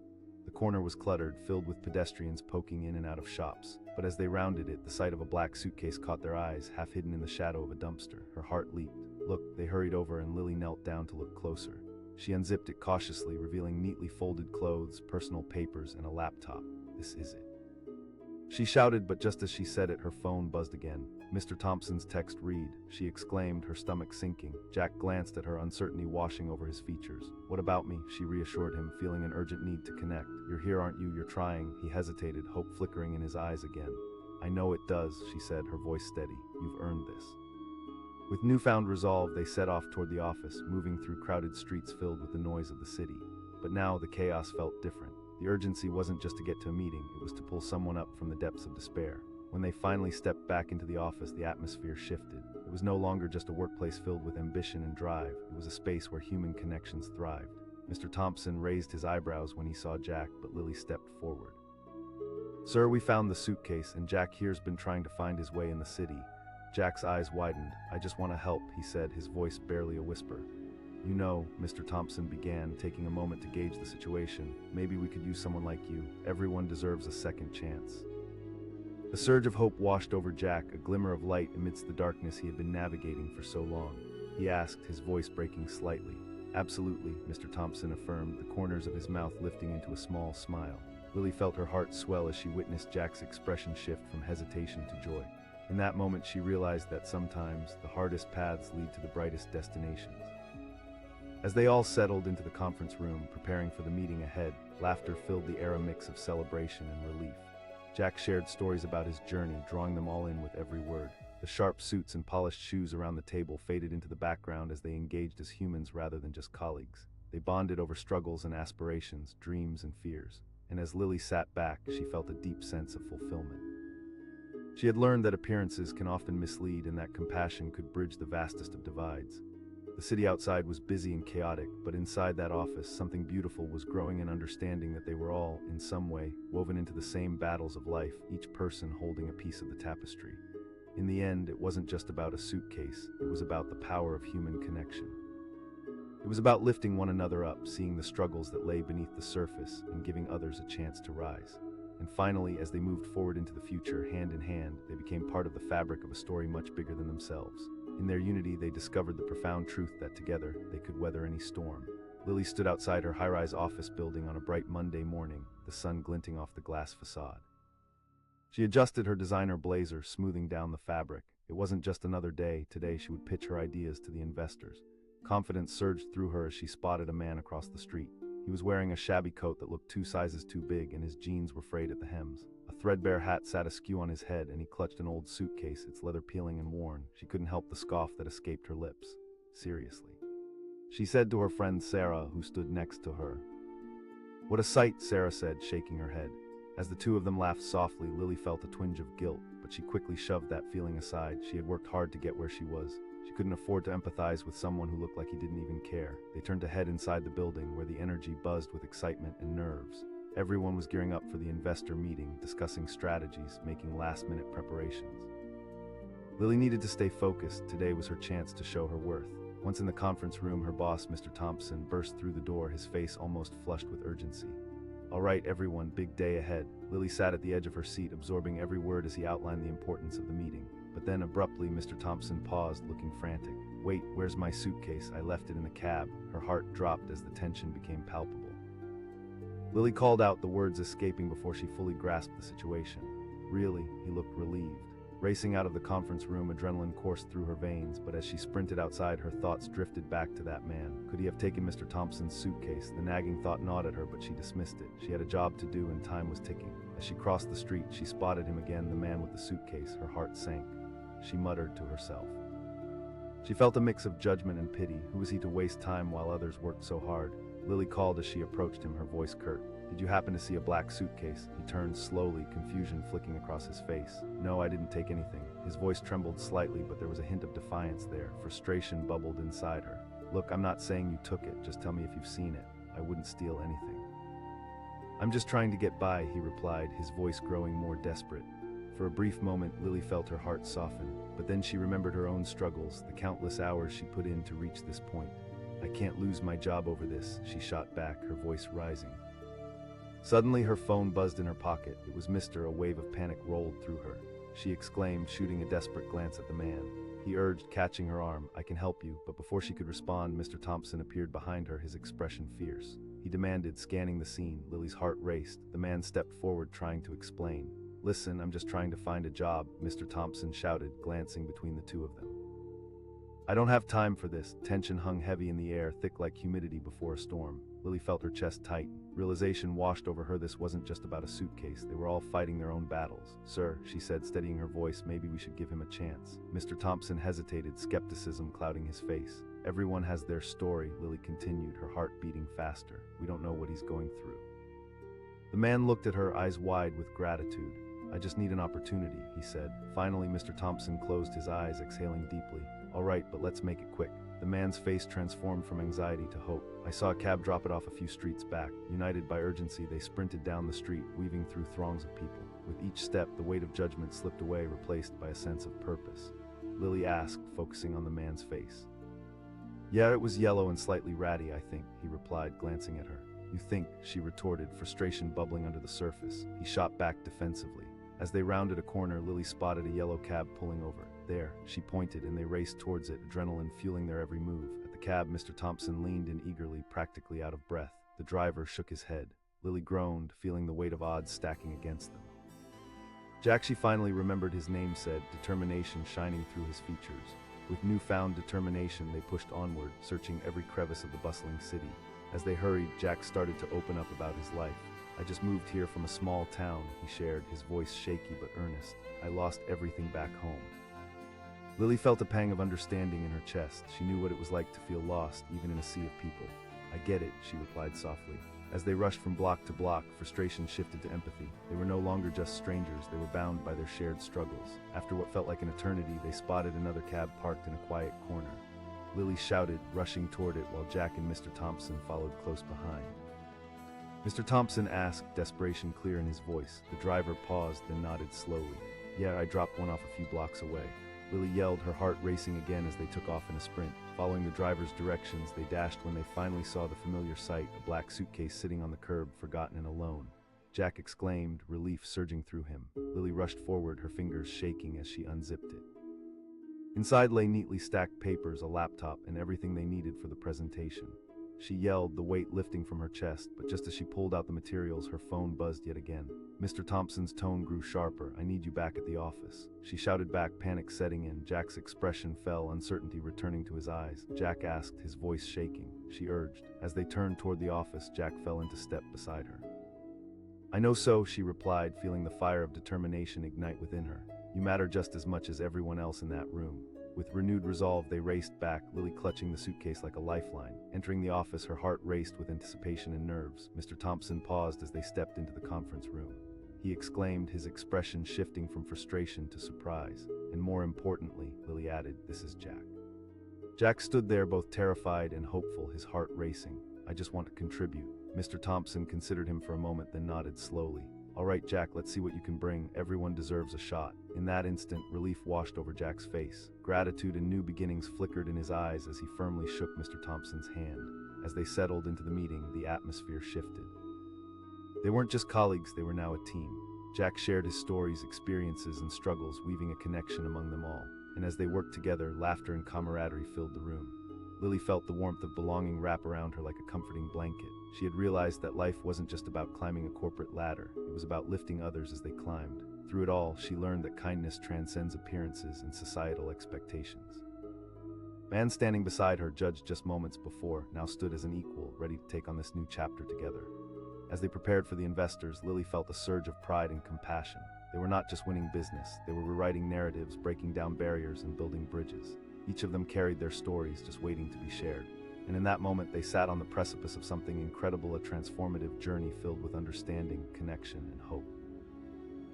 The corner was cluttered, filled with pedestrians poking in and out of shops. But as they rounded it, the sight of a black suitcase caught their eyes, half hidden in the shadow of a dumpster. Her heart leaped. "Look," they hurried over, and Lily knelt down to look closer. She unzipped it cautiously, revealing neatly folded clothes, personal papers, and a laptop. "This is it," she shouted, but just as she said it, her phone buzzed again. Mr. Thompson's text read, she exclaimed, her stomach sinking. Jack glanced at her, uncertainty washing over his features. "What about me?" she reassured him, feeling an urgent need to connect. "You're here, aren't you? You're trying." He hesitated, hope flickering in his eyes again. "I know it does," she said, her voice steady. "You've earned this." With newfound resolve, they set off toward the office, moving through crowded streets filled with the noise of the city. But now the chaos felt different. The urgency wasn't just to get to a meeting, it was to pull someone up from the depths of despair. When they finally stepped back into the office, the atmosphere shifted. It was no longer just a workplace filled with ambition and drive. It was a space where human connections thrived. Mr. Thompson raised his eyebrows when he saw Jack, but Lily stepped forward. "Sir, we found the suitcase, and Jack here's been trying to find his way in the city." Jack's eyes widened. "I just want to help," he said, his voice barely a whisper. You know, Mr. Thompson began, taking a moment to gauge the situation. Maybe we could use someone like you. Everyone deserves a second chance. A surge of hope washed over Jack, a glimmer of light amidst the darkness he had been navigating for so long. He asked, his voice breaking slightly. Absolutely, Mr. Thompson affirmed, the corners of his mouth lifting into a small smile. Lily felt her heart swell as she witnessed Jack's expression shift from hesitation to joy. In that moment, she realized that sometimes the hardest paths lead to the brightest destinations. As they all settled into the conference room, preparing for the meeting ahead, laughter filled the air, a mix of celebration and relief. Jack shared stories about his journey, drawing them all in with every word. The sharp suits and polished shoes around the table faded into the background as they engaged as humans rather than just colleagues. They bonded over struggles and aspirations, dreams and fears. And as Lily sat back, she felt a deep sense of fulfillment. She had learned that appearances can often mislead and that compassion could bridge the vastest of divides. The city outside was busy and chaotic, but inside that office, something beautiful was growing, an understanding that they were all, in some way, woven into the same battles of life, each person holding a piece of the tapestry. In the end, it wasn't just about a suitcase, it was about the power of human connection. It was about lifting one another up, seeing the struggles that lay beneath the surface, and giving others a chance to rise. And finally, as they moved forward into the future, hand in hand, they became part of the fabric of a story much bigger than themselves. In their unity, they discovered the profound truth that together, they could weather any storm. Lily stood outside her high-rise office building on a bright Monday morning, the sun glinting off the glass facade. She adjusted her designer blazer, smoothing down the fabric. It wasn't just another day. Today she would pitch her ideas to the investors. Confidence surged through her as she spotted a man across the street. He was wearing a shabby coat that looked 2 sizes too big, and his jeans were frayed at the hems. A threadbare hat sat askew on his head, and he clutched an old suitcase, its leather peeling and worn. She couldn't help the scoff that escaped her lips. Seriously, she said to her friend Sarah, who stood next to her. What a sight, Sarah said, shaking her head. As the two of them laughed softly, Lily felt a twinge of guilt, but she quickly shoved that feeling aside. She had worked hard to get where she was. She couldn't afford to empathize with someone who looked like he didn't even care. They turned to head inside the building, where the energy buzzed with excitement and nerves. Everyone was gearing up for the investor meeting, discussing strategies, making last-minute preparations. Lily needed to stay focused. Today was her chance to show her worth. Once in the conference room, her boss, Mr. Thompson, burst through the door, his face almost flushed with urgency. All right, everyone, big day ahead. Lily sat at the edge of her seat, absorbing every word as he outlined the importance of the meeting. But then, abruptly, Mr. Thompson paused, looking frantic. Wait, where's my suitcase? I left it in the cab. Her heart dropped as the tension became palpable. Lily called out, the words escaping before she fully grasped the situation. Really? He looked relieved. Racing out of the conference room, adrenaline coursed through her veins, but as she sprinted outside, her thoughts drifted back to that man. Could he have taken Mr. Thompson's suitcase? The nagging thought gnawed at her, but she dismissed it. She had a job to do and time was ticking. As she crossed the street, she spotted him again, the man with the suitcase. Her heart sank. She muttered to herself. She felt a mix of judgment and pity. Who was he to waste time while others worked so hard? Lily called as she approached him, her voice curt. Did you happen to see a black suitcase? He turned slowly, confusion flicking across his face. No, I didn't take anything. His voice trembled slightly, but there was a hint of defiance there. Frustration bubbled inside her. Look, I'm not saying you took it. Just tell me if you've seen it. I wouldn't steal anything. I'm just trying to get by, he replied, his voice growing more desperate. For a brief moment, Lily felt her heart soften, but then she remembered her own struggles, the countless hours she put in to reach this point. I can't lose my job over this, she shot back, her voice rising. Suddenly, her phone buzzed in her pocket. It was Mr. A wave of panic rolled through her. She exclaimed, shooting a desperate glance at the man. He urged, catching her arm, I can help you, but before she could respond, Mr. Thompson appeared behind her, his expression fierce. He demanded, scanning the scene. Lily's heart raced. The man stepped forward, trying to explain. Listen, I'm just trying to find a job, Mr. Thompson shouted, glancing between the two of them. I don't have time for this. Tension hung heavy in the air, thick like humidity before a storm. Lily felt her chest tighten. Realization washed over her. This wasn't just about a suitcase. They were all fighting their own battles. Sir, she said, steadying her voice, maybe we should give him a chance. Mr. Thompson hesitated, skepticism clouding his face. Everyone has their story, Lily continued, her heart beating faster. We don't know what he's going through. The man looked at her, eyes wide with gratitude. I just need an opportunity, he said. Finally, Mr. Thompson closed his eyes, exhaling deeply. All right, but let's make it quick. The man's face transformed from anxiety to hope. I saw a cab drop it off a few streets back. United by urgency, they sprinted down the street, weaving through throngs of people. With each step, the weight of judgment slipped away, replaced by a sense of purpose. Lily asked, focusing on the man's face. Yeah, it was yellow and slightly ratty, I think, he replied, glancing at her. You think, she retorted, frustration bubbling under the surface. He shot back defensively. As they rounded a corner, Lily spotted a yellow cab pulling over. There, she pointed, and they raced towards it, adrenaline fueling their every move. At the cab, Mr. Thompson leaned in eagerly, practically out of breath. The driver shook his head. Lily groaned, feeling the weight of odds stacking against them. Jack, she finally remembered his name, said, determination shining through his features. With newfound determination, they pushed onward, searching every crevice of the bustling city. As they hurried, Jack started to open up about his life. I just moved here from a small town, he shared, his voice shaky but earnest. I lost everything back home. Lily felt a pang of understanding in her chest. She knew what it was like to feel lost, even in a sea of people. I get it, she replied softly. As they rushed from block to block, frustration shifted to empathy. They were no longer just strangers, they were bound by their shared struggles. After what felt like an eternity, they spotted another cab parked in a quiet corner. Lily shouted, rushing toward it, while Jack and Mr. Thompson followed close behind. Mr. Thompson asked, desperation clear in his voice. The driver paused, then nodded slowly. Yeah, I dropped one off a few blocks away. Lily yelled, her heart racing again as they took off in a sprint. Following the driver's directions, they dashed when they finally saw the familiar sight, a black suitcase sitting on the curb, forgotten and alone. Jack exclaimed, relief surging through him. Lily rushed forward, her fingers shaking as she unzipped it. Inside lay neatly stacked papers, a laptop, and everything they needed for the presentation. She yelled, the weight lifting from her chest, but just as she pulled out the materials, her phone buzzed yet again. Mr. Thompson's tone grew sharper. I need you back at the office. She shouted back, panic setting in. Jack's expression fell, uncertainty returning to his eyes. Jack asked, his voice shaking. She urged. As they turned toward the office, Jack fell into step beside her. I know so, she replied, feeling the fire of determination ignite within her. You matter just as much as everyone else in that room. With renewed resolve, they raced back, Lily clutching the suitcase like a lifeline. Entering the office, her heart raced with anticipation and nerves. Mr. Thompson paused as they stepped into the conference room. He exclaimed, his expression shifting from frustration to surprise. And more importantly, Lily added, this is Jack. Jack stood there both terrified and hopeful, his heart racing. I just want to contribute. Mr. Thompson considered him for a moment, then nodded slowly. All right, Jack, let's see what you can bring. Everyone deserves a shot. In that instant, relief washed over Jack's face. Gratitude and new beginnings flickered in his eyes as he firmly shook Mr. Thompson's hand. As they settled into the meeting, the atmosphere shifted. They weren't just colleagues, they were now a team. Jack shared his stories, experiences, and struggles, weaving a connection among them all. And as they worked together, laughter and camaraderie filled the room. Lily felt the warmth of belonging wrap around her like a comforting blanket. She had realized that life wasn't just about climbing a corporate ladder, it was about lifting others as they climbed. Through it all, she learned that kindness transcends appearances and societal expectations. The man standing beside her, judged just moments before, now stood as an equal, ready to take on this new chapter together. As they prepared for the investors, Lily felt a surge of pride and compassion. They were not just winning business, they were rewriting narratives, breaking down barriers, and building bridges. Each of them carried their stories, just waiting to be shared. And in that moment, they sat on the precipice of something incredible, a transformative journey filled with understanding, connection, and hope.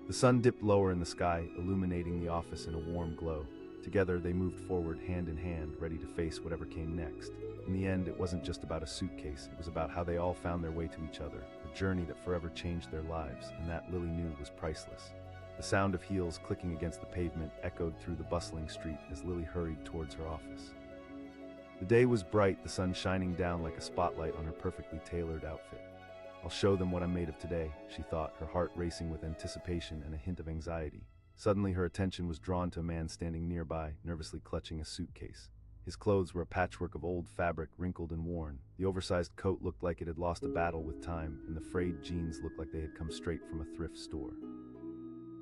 The sun dipped lower in the sky, illuminating the office in a warm glow. Together, they moved forward hand in hand, ready to face whatever came next. In the end, it wasn't just about a suitcase, it was about how they all found their way to each other, a journey that forever changed their lives, and that Lily knew was priceless. The sound of heels clicking against the pavement echoed through the bustling street as Lily hurried towards her office. The day was bright, the sun shining down like a spotlight on her perfectly tailored outfit. I'll show them what I'm made of today, she thought, her heart racing with anticipation and a hint of anxiety. Suddenly, her attention was drawn to a man standing nearby, nervously clutching a suitcase. His clothes were a patchwork of old fabric, wrinkled and worn. The oversized coat looked like it had lost a battle with time, and the frayed jeans looked like they had come straight from a thrift store.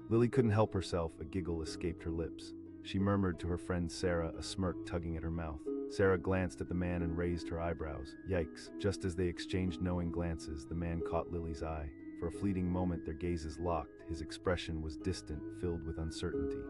Lily couldn't help herself, a giggle escaped her lips. She murmured to her friend Sarah, a smirk tugging at her mouth. Sarah glanced at the man and raised her eyebrows. Yikes. Just as they exchanged knowing glances, the man caught Lily's eye. For a fleeting moment, their gazes locked. His expression was distant, filled with uncertainty.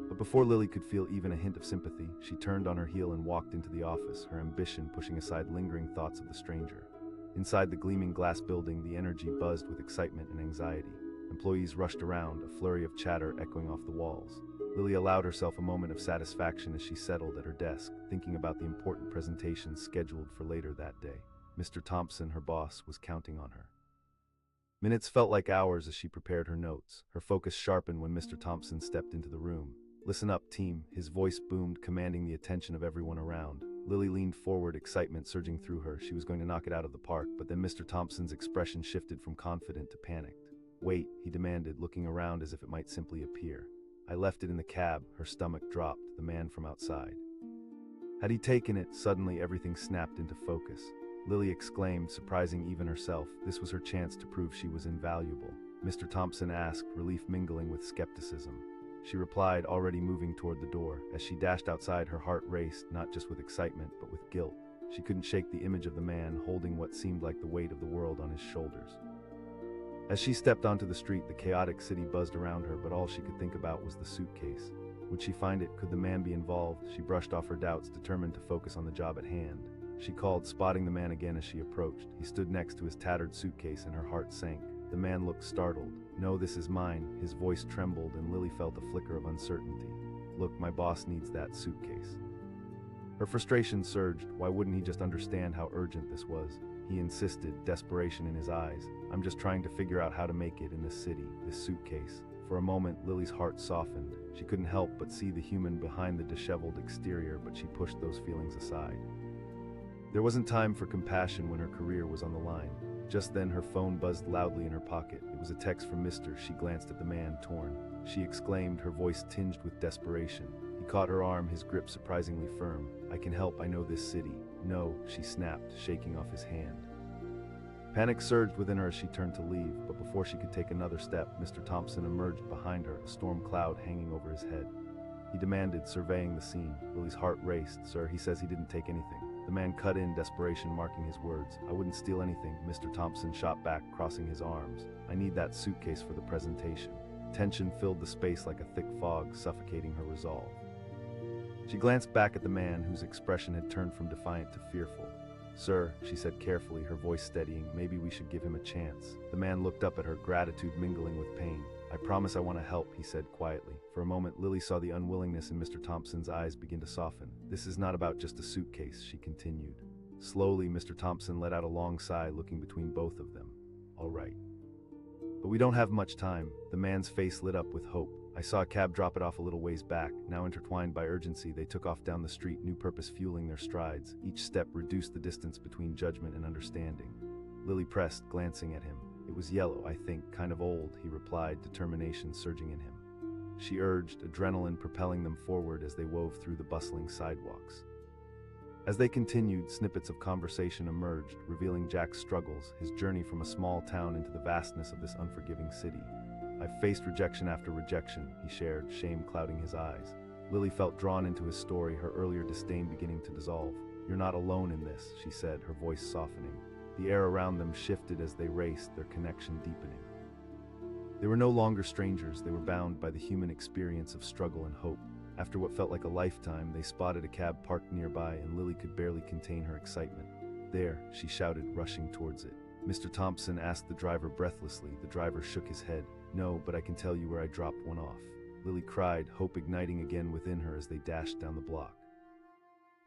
But before Lily could feel even a hint of sympathy, she turned on her heel and walked into the office, her ambition pushing aside lingering thoughts of the stranger. Inside the gleaming glass building, the energy buzzed with excitement and anxiety. Employees rushed around, a flurry of chatter echoing off the walls. Lily allowed herself a moment of satisfaction as she settled at her desk, thinking about the important presentations scheduled for later that day. Mr. Thompson, her boss, was counting on her. Minutes felt like hours as she prepared her notes. Her focus sharpened when Mr. Thompson stepped into the room. Listen up, team, his voice boomed, commanding the attention of everyone around. Lily leaned forward, excitement surging through her. She was going to knock it out of the park, but then Mr. Thompson's expression shifted from confident to panicked. "Wait," he demanded, looking around as if it might simply appear. "I left it in the cab." Her stomach dropped, the man from outside. Had he taken it? Suddenly everything snapped into focus. Lily exclaimed, surprising even herself. This was her chance to prove she was invaluable. Mr. Thompson asked, relief mingling with skepticism. She replied, already moving toward the door. As she dashed outside, her heart raced, not just with excitement, but with guilt. She couldn't shake the image of the man holding what seemed like the weight of the world on his shoulders. As she stepped onto the street, the chaotic city buzzed around her, but all she could think about was the suitcase. Would she find it? Could the man be involved? She brushed off her doubts, determined to focus on the job at hand. She called, spotting the man again as she approached. He stood next to his tattered suitcase, and her heart sank. The man looked startled. "No, this is mine." His voice trembled, and Lily felt a flicker of uncertainty. "Look, my boss needs that suitcase." Her frustration surged. Why wouldn't he just understand how urgent this was? He insisted, desperation in his eyes. "I'm just trying to figure out how to make it in this city, this suitcase." For a moment, Lily's heart softened. She couldn't help but see the human behind the disheveled exterior, but she pushed those feelings aside. There wasn't time for compassion when her career was on the line. Just then, her phone buzzed loudly in her pocket. It was a text from Mr. She glanced at the man, torn. She exclaimed, her voice tinged with desperation. He caught her arm, his grip surprisingly firm. "I can help, I know this city." "No," she snapped, shaking off his hand. Panic surged within her as she turned to leave, but before she could take another step, Mr. Thompson emerged behind her, a storm cloud hanging over his head. He demanded, surveying the scene. Lily's heart raced. "Sir, he says he didn't take anything." The man cut in, desperation marking his words. "I wouldn't steal anything," Mr. Thompson shot back, crossing his arms. "I need that suitcase for the presentation." Tension filled the space like a thick fog, suffocating her resolve. She glanced back at the man, whose expression had turned from defiant to fearful. "Sir," she said carefully, her voice steadying, "maybe we should give him a chance." The man looked up at her, gratitude mingling with pain. "I promise I want to help," he said quietly. For a moment, Lily saw the unwillingness in Mr. Thompson's eyes begin to soften. "This is not about just a suitcase," she continued. Slowly, Mr. Thompson let out a long sigh, looking between both of them. "All right. But we don't have much time." The man's face lit up with hope. "I saw a cab drop it off a little ways back." Now intertwined by urgency, they took off down the street, new purpose fueling their strides. Each step reduced the distance between judgment and understanding. Lily pressed, glancing at him. "It was yellow, I think, kind of old," he replied, determination surging in him. She urged, adrenaline propelling them forward as they wove through the bustling sidewalks. As they continued, snippets of conversation emerged, revealing Jack's struggles, his journey from a small town into the vastness of this unforgiving city. "I've faced rejection after rejection," he shared, shame clouding his eyes. Lily felt drawn into his story, her earlier disdain beginning to dissolve. "You're not alone in this," she said, her voice softening. The air around them shifted as they raced, their connection deepening. They were no longer strangers, they were bound by the human experience of struggle and hope. After what felt like a lifetime, they spotted a cab parked nearby, and Lily could barely contain her excitement. "There," she shouted, rushing towards it. Mr. Thompson asked the driver breathlessly. The driver shook his head. "No, but I can tell you where I dropped one off." Lily cried, hope igniting again within her as they dashed down the block.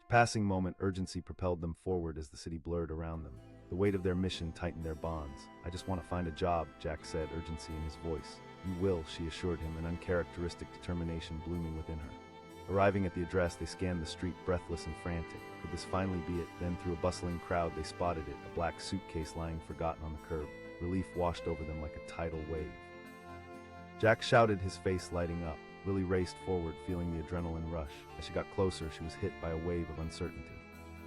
Passing moment, urgency propelled them forward as the city blurred around them. The weight of their mission tightened their bonds. "I just want to find a job," Jack said, urgency in his voice. "You will," she assured him, an uncharacteristic determination blooming within her. Arriving at the address, they scanned the street, breathless and frantic. Could this finally be it? Then, through a bustling crowd, they spotted it, a black suitcase lying forgotten on the curb. Relief washed over them like a tidal wave. Jack shouted, his face lighting up. Lily raced forward, feeling the adrenaline rush. As she got closer, she was hit by a wave of uncertainty.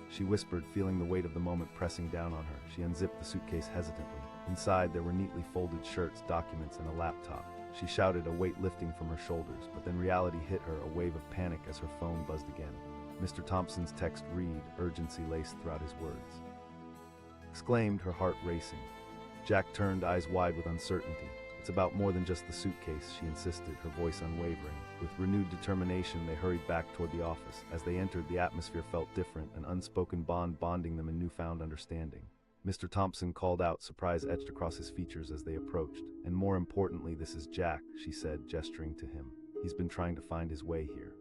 She whispered, feeling the weight of the moment pressing down on her. She unzipped the suitcase hesitantly. Inside, there were neatly folded shirts, documents, and a laptop. She shouted, a weight lifting from her shoulders, but then reality hit her, a wave of panic as her phone buzzed again. Mr. Thompson's text read, urgency laced throughout his words. Exclaimed, her heart racing. Jack turned, eyes wide with uncertainty. "It's about more than just the suitcase," she insisted, her voice unwavering. With renewed determination, they hurried back toward the office. As they entered, the atmosphere felt different, an unspoken bond bonding them in newfound understanding. Mr. Thompson called out, surprise etched across his features as they approached. "And more importantly, this is Jack," she said, gesturing to him. "He's been trying to find his way here."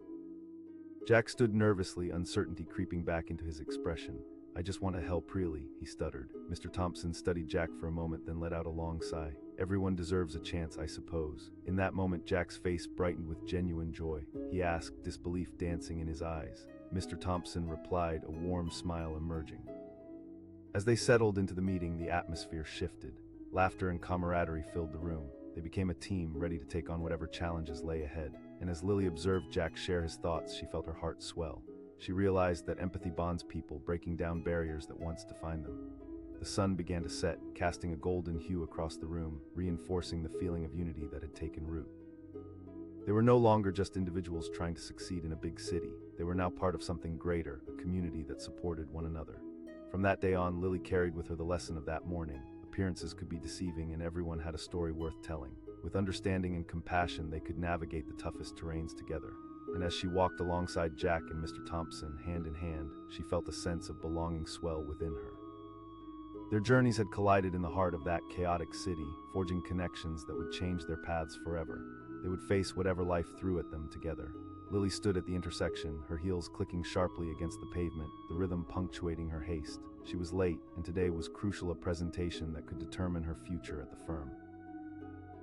Jack stood nervously, uncertainty creeping back into his expression. "I just want to help, really," he stuttered. Mr. Thompson studied Jack for a moment, then let out a long sigh. "Everyone deserves a chance, I suppose." In that moment, Jack's face brightened with genuine joy. He asked, disbelief dancing in his eyes, Mr. Thompson replied, a warm smile emerging. As they settled into the meeting, the atmosphere shifted. Laughter and camaraderie filled the room. They became a team ready to take on whatever challenges lay ahead. And as Lily observed Jack share his thoughts, she felt her heart swell. She realized that empathy bonds people, breaking down barriers that once defined them. The sun began to set, casting a golden hue across the room, reinforcing the feeling of unity that had taken root. They were no longer just individuals trying to succeed in a big city. They were now part of something greater, a community that supported one another. From that day on, Lily carried with her the lesson of that morning. Appearances could be deceiving, and everyone had a story worth telling. With understanding and compassion, they could navigate the toughest terrains together. And as she walked alongside Jack and Mr. Thompson, hand in hand, she felt a sense of belonging swell within her. Their journeys had collided in the heart of that chaotic city, forging connections that would change their paths forever. They would face whatever life threw at them together. Lily stood at the intersection, her heels clicking sharply against the pavement, the rhythm punctuating her haste. She was late, and today was crucial, a presentation that could determine her future at the firm.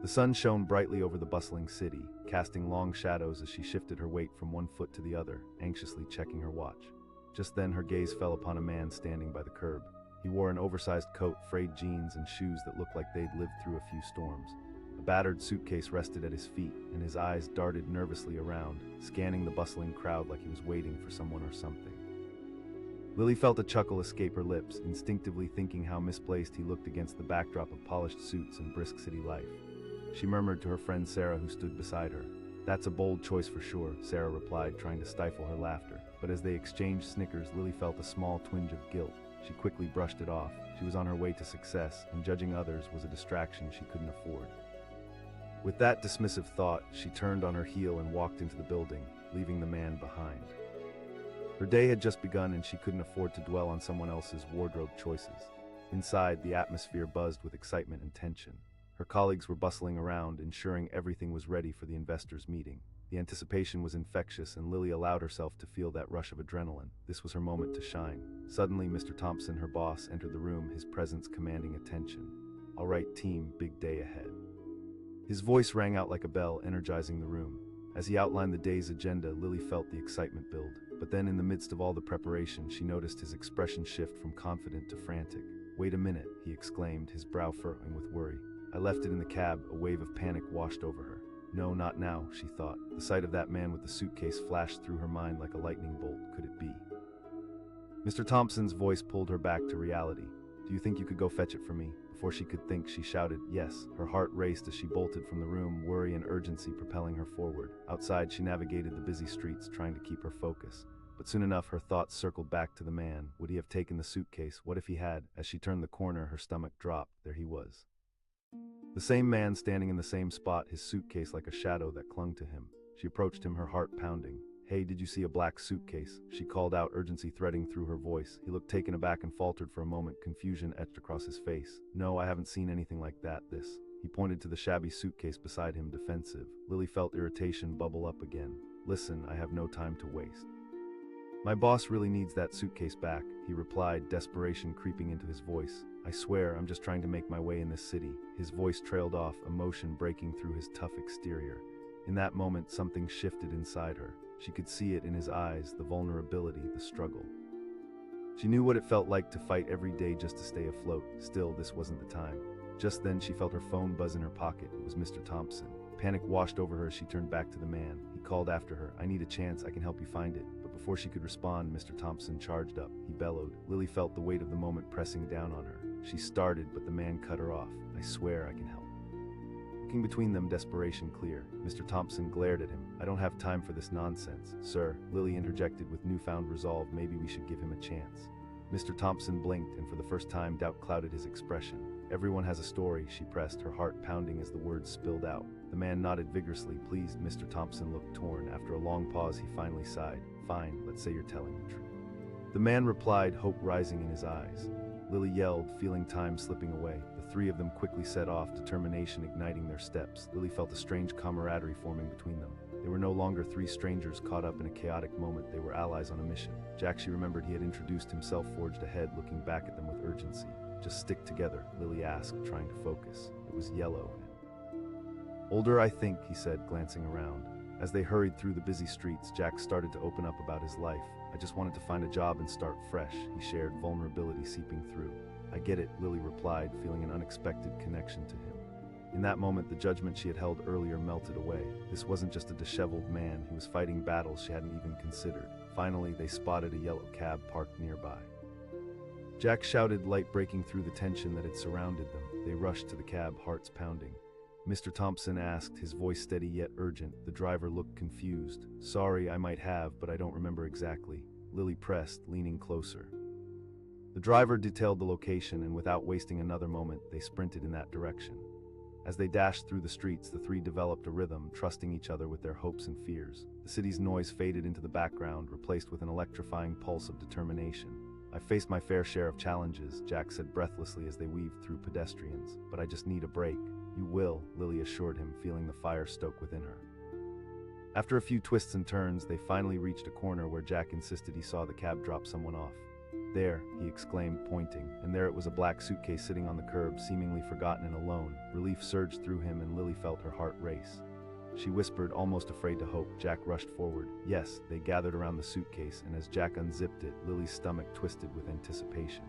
The sun shone brightly over the bustling city, casting long shadows as she shifted her weight from one foot to the other, anxiously checking her watch. Just then her gaze fell upon a man standing by the curb. He wore an oversized coat, frayed jeans, and shoes that looked like they'd lived through a few storms. A battered suitcase rested at his feet, and his eyes darted nervously around, scanning the bustling crowd like he was waiting for someone or something. Lily felt a chuckle escape her lips, instinctively thinking how misplaced he looked against the backdrop of polished suits and brisk city life. She murmured to her friend Sarah, who stood beside her. "That's a bold choice for sure," Sarah replied, trying to stifle her laughter. But as they exchanged snickers, Lily felt a small twinge of guilt. She quickly brushed it off. She was on her way to success, and judging others was a distraction she couldn't afford. With that dismissive thought, she turned on her heel and walked into the building, leaving the man behind. Her day had just begun, and she couldn't afford to dwell on someone else's wardrobe choices. Inside, the atmosphere buzzed with excitement and tension. Her colleagues were bustling around, ensuring everything was ready for the investors' meeting. The anticipation was infectious, and Lily allowed herself to feel that rush of adrenaline. This was her moment to shine. Suddenly, Mr. Thompson, her boss, entered the room, his presence commanding attention. "All right, team, big day ahead." His voice rang out like a bell, energizing the room. As he outlined the day's agenda, Lily felt the excitement build. But then, in the midst of all the preparation, she noticed his expression shift from confident to frantic. "Wait a minute," he exclaimed, his brow furrowing with worry. "I left it in the cab." A wave of panic washed over her. No, not now, she thought. The sight of that man with the suitcase flashed through her mind like a lightning bolt. Could it be? Mr. Thompson's voice pulled her back to reality. "Do you think you could go fetch it for me?" Before she could think, she shouted, "Yes." Her heart raced as she bolted from the room, worry and urgency propelling her forward. Outside, she navigated the busy streets, trying to keep her focus. But soon enough, her thoughts circled back to the man. Would he have taken the suitcase? What if he had? As she turned the corner, her stomach dropped. There he was. The same man standing in the same spot, his suitcase like a shadow that clung to him. She approached him, her heart pounding. "Hey, did you see a black suitcase?" she called out, urgency threading through her voice. He looked taken aback and faltered for a moment, confusion etched across his face. "No, I haven't seen anything like that. This." He pointed to the shabby suitcase beside him, defensive. Lily felt irritation bubble up again. "Listen, I have no time to waste. My boss really needs that suitcase back," he replied, desperation creeping into his voice. "I swear, I'm just trying to make my way in this city." His voice trailed off, emotion breaking through his tough exterior. In that moment, something shifted inside her. She could see it in his eyes, the vulnerability, the struggle. She knew what it felt like to fight every day just to stay afloat. Still, this wasn't the time. Just then, she felt her phone buzz in her pocket. It was Mr. Thompson. Panic washed over her as she turned back to the man. He called after her, "I need a chance, I can help you find it." But before she could respond, Mr. Thompson charged up. He bellowed. Lily felt the weight of the moment pressing down on her. She started, but the man cut her off. "I swear I can help." Looking between them, desperation clear. Mr. Thompson glared at him. "I don't have time for this nonsense, sir." Lily interjected with newfound resolve. "Maybe we should give him a chance." Mr. Thompson blinked, and for the first time, doubt clouded his expression. "Everyone has a story," she pressed, her heart pounding as the words spilled out. The man nodded vigorously, pleased. Mr. Thompson looked torn. After a long pause, he finally sighed. "Fine, let's say you're telling the truth." The man replied, hope rising in his eyes. Lily yelled, feeling time slipping away. The three of them quickly set off, determination igniting their steps. Lily felt a strange camaraderie forming between them. They were no longer three strangers caught up in a chaotic moment. They were allies on a mission. Jack, she remembered he had introduced himself, forged ahead, looking back at them with urgency. "Just stick together," Lily asked, trying to focus. It was yellow. "Older, I think," he said, glancing around. As they hurried through the busy streets, Jack started to open up about his life. "I just wanted to find a job and start fresh," he shared, vulnerability seeping through. "I get it," Lily replied, feeling an unexpected connection to him. In that moment, the judgment she had held earlier melted away. This wasn't just a disheveled man, he was fighting battles she hadn't even considered. Finally, they spotted a yellow cab parked nearby. Jack shouted, light breaking through the tension that had surrounded them. They rushed to the cab, hearts pounding. "Mr. Thompson?" asked, his voice steady yet urgent. The driver looked confused. "Sorry, I might have, but I don't remember exactly," Lily pressed, leaning closer. The driver detailed the location, and without wasting another moment, they sprinted in that direction. As they dashed through the streets, the three developed a rhythm, trusting each other with their hopes and fears. The city's noise faded into the background, replaced with an electrifying pulse of determination. "I've faced my fair share of challenges," Jack said breathlessly as they weaved through pedestrians, "but I just need a break." "You will," Lily assured him, feeling the fire stoke within her. After a few twists and turns, they finally reached a corner where Jack insisted he saw the cab drop someone off. "There," he exclaimed, pointing, and there it was, a black suitcase sitting on the curb, seemingly forgotten and alone. Relief surged through him, and Lily felt her heart race. She whispered, almost afraid to hope. Jack rushed forward. Yes, they gathered around the suitcase, and as Jack unzipped it, Lily's stomach twisted with anticipation.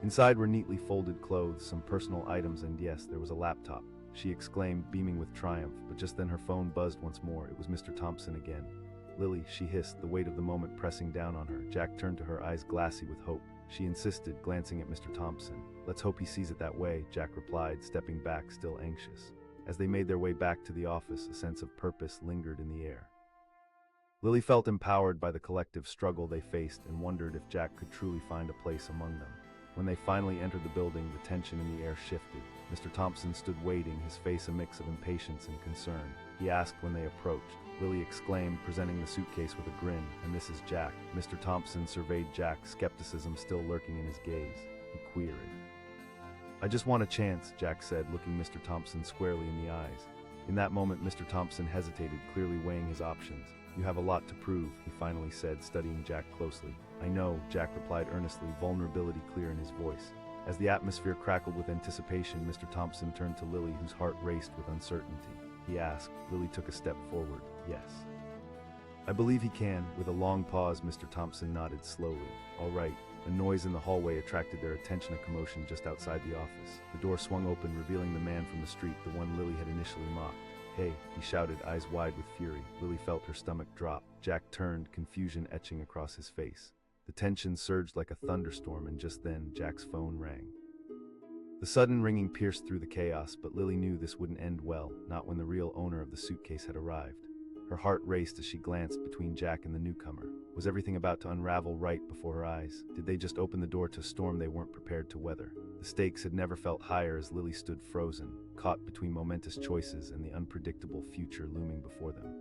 Inside were neatly folded clothes, some personal items, and yes, there was a laptop. She exclaimed, beaming with triumph, but just then her phone buzzed once more. It was Mr. Thompson again. "Lily," she hissed, the weight of the moment pressing down on her. Jack turned to her, eyes glassy with hope. She insisted, glancing at Mr. Thompson. "Let's hope he sees it that way," Jack replied, stepping back, still anxious. As they made their way back to the office, a sense of purpose lingered in the air. Lily felt empowered by the collective struggle they faced and wondered if Jack could truly find a place among them. When they finally entered the building, the tension in the air shifted. Mr. Thompson stood waiting, his face a mix of impatience and concern. He asked when they approached. Lily exclaimed, presenting the suitcase with a grin, "And this is Jack." Mr. Thompson surveyed Jack, skepticism still lurking in his gaze. He queried. "I just want a chance," Jack said, looking Mr. Thompson squarely in the eyes. In that moment, Mr. Thompson hesitated, clearly weighing his options. "You have a lot to prove," he finally said, studying Jack closely. "I know," Jack replied earnestly, vulnerability clear in his voice. As the atmosphere crackled with anticipation, Mr. Thompson turned to Lily, whose heart raced with uncertainty. He asked. Lily took a step forward. "Yes." "I believe he can." With a long pause, Mr. Thompson nodded slowly. "All right." A noise in the hallway attracted their attention, a commotion just outside the office. The door swung open, revealing the man from the street, the one Lily had initially mocked. "Hey," he shouted, eyes wide with fury. Lily felt her stomach drop. Jack turned, confusion etching across his face. The tension surged like a thunderstorm, and just then, Jack's phone rang. The sudden ringing pierced through the chaos, but Lily knew this wouldn't end well, not when the real owner of the suitcase had arrived. Her heart raced as she glanced between Jack and the newcomer. Was everything about to unravel right before her eyes? Did they just open the door to a storm they weren't prepared to weather? The stakes had never felt higher as Lily stood frozen, caught between momentous choices and the unpredictable future looming before them.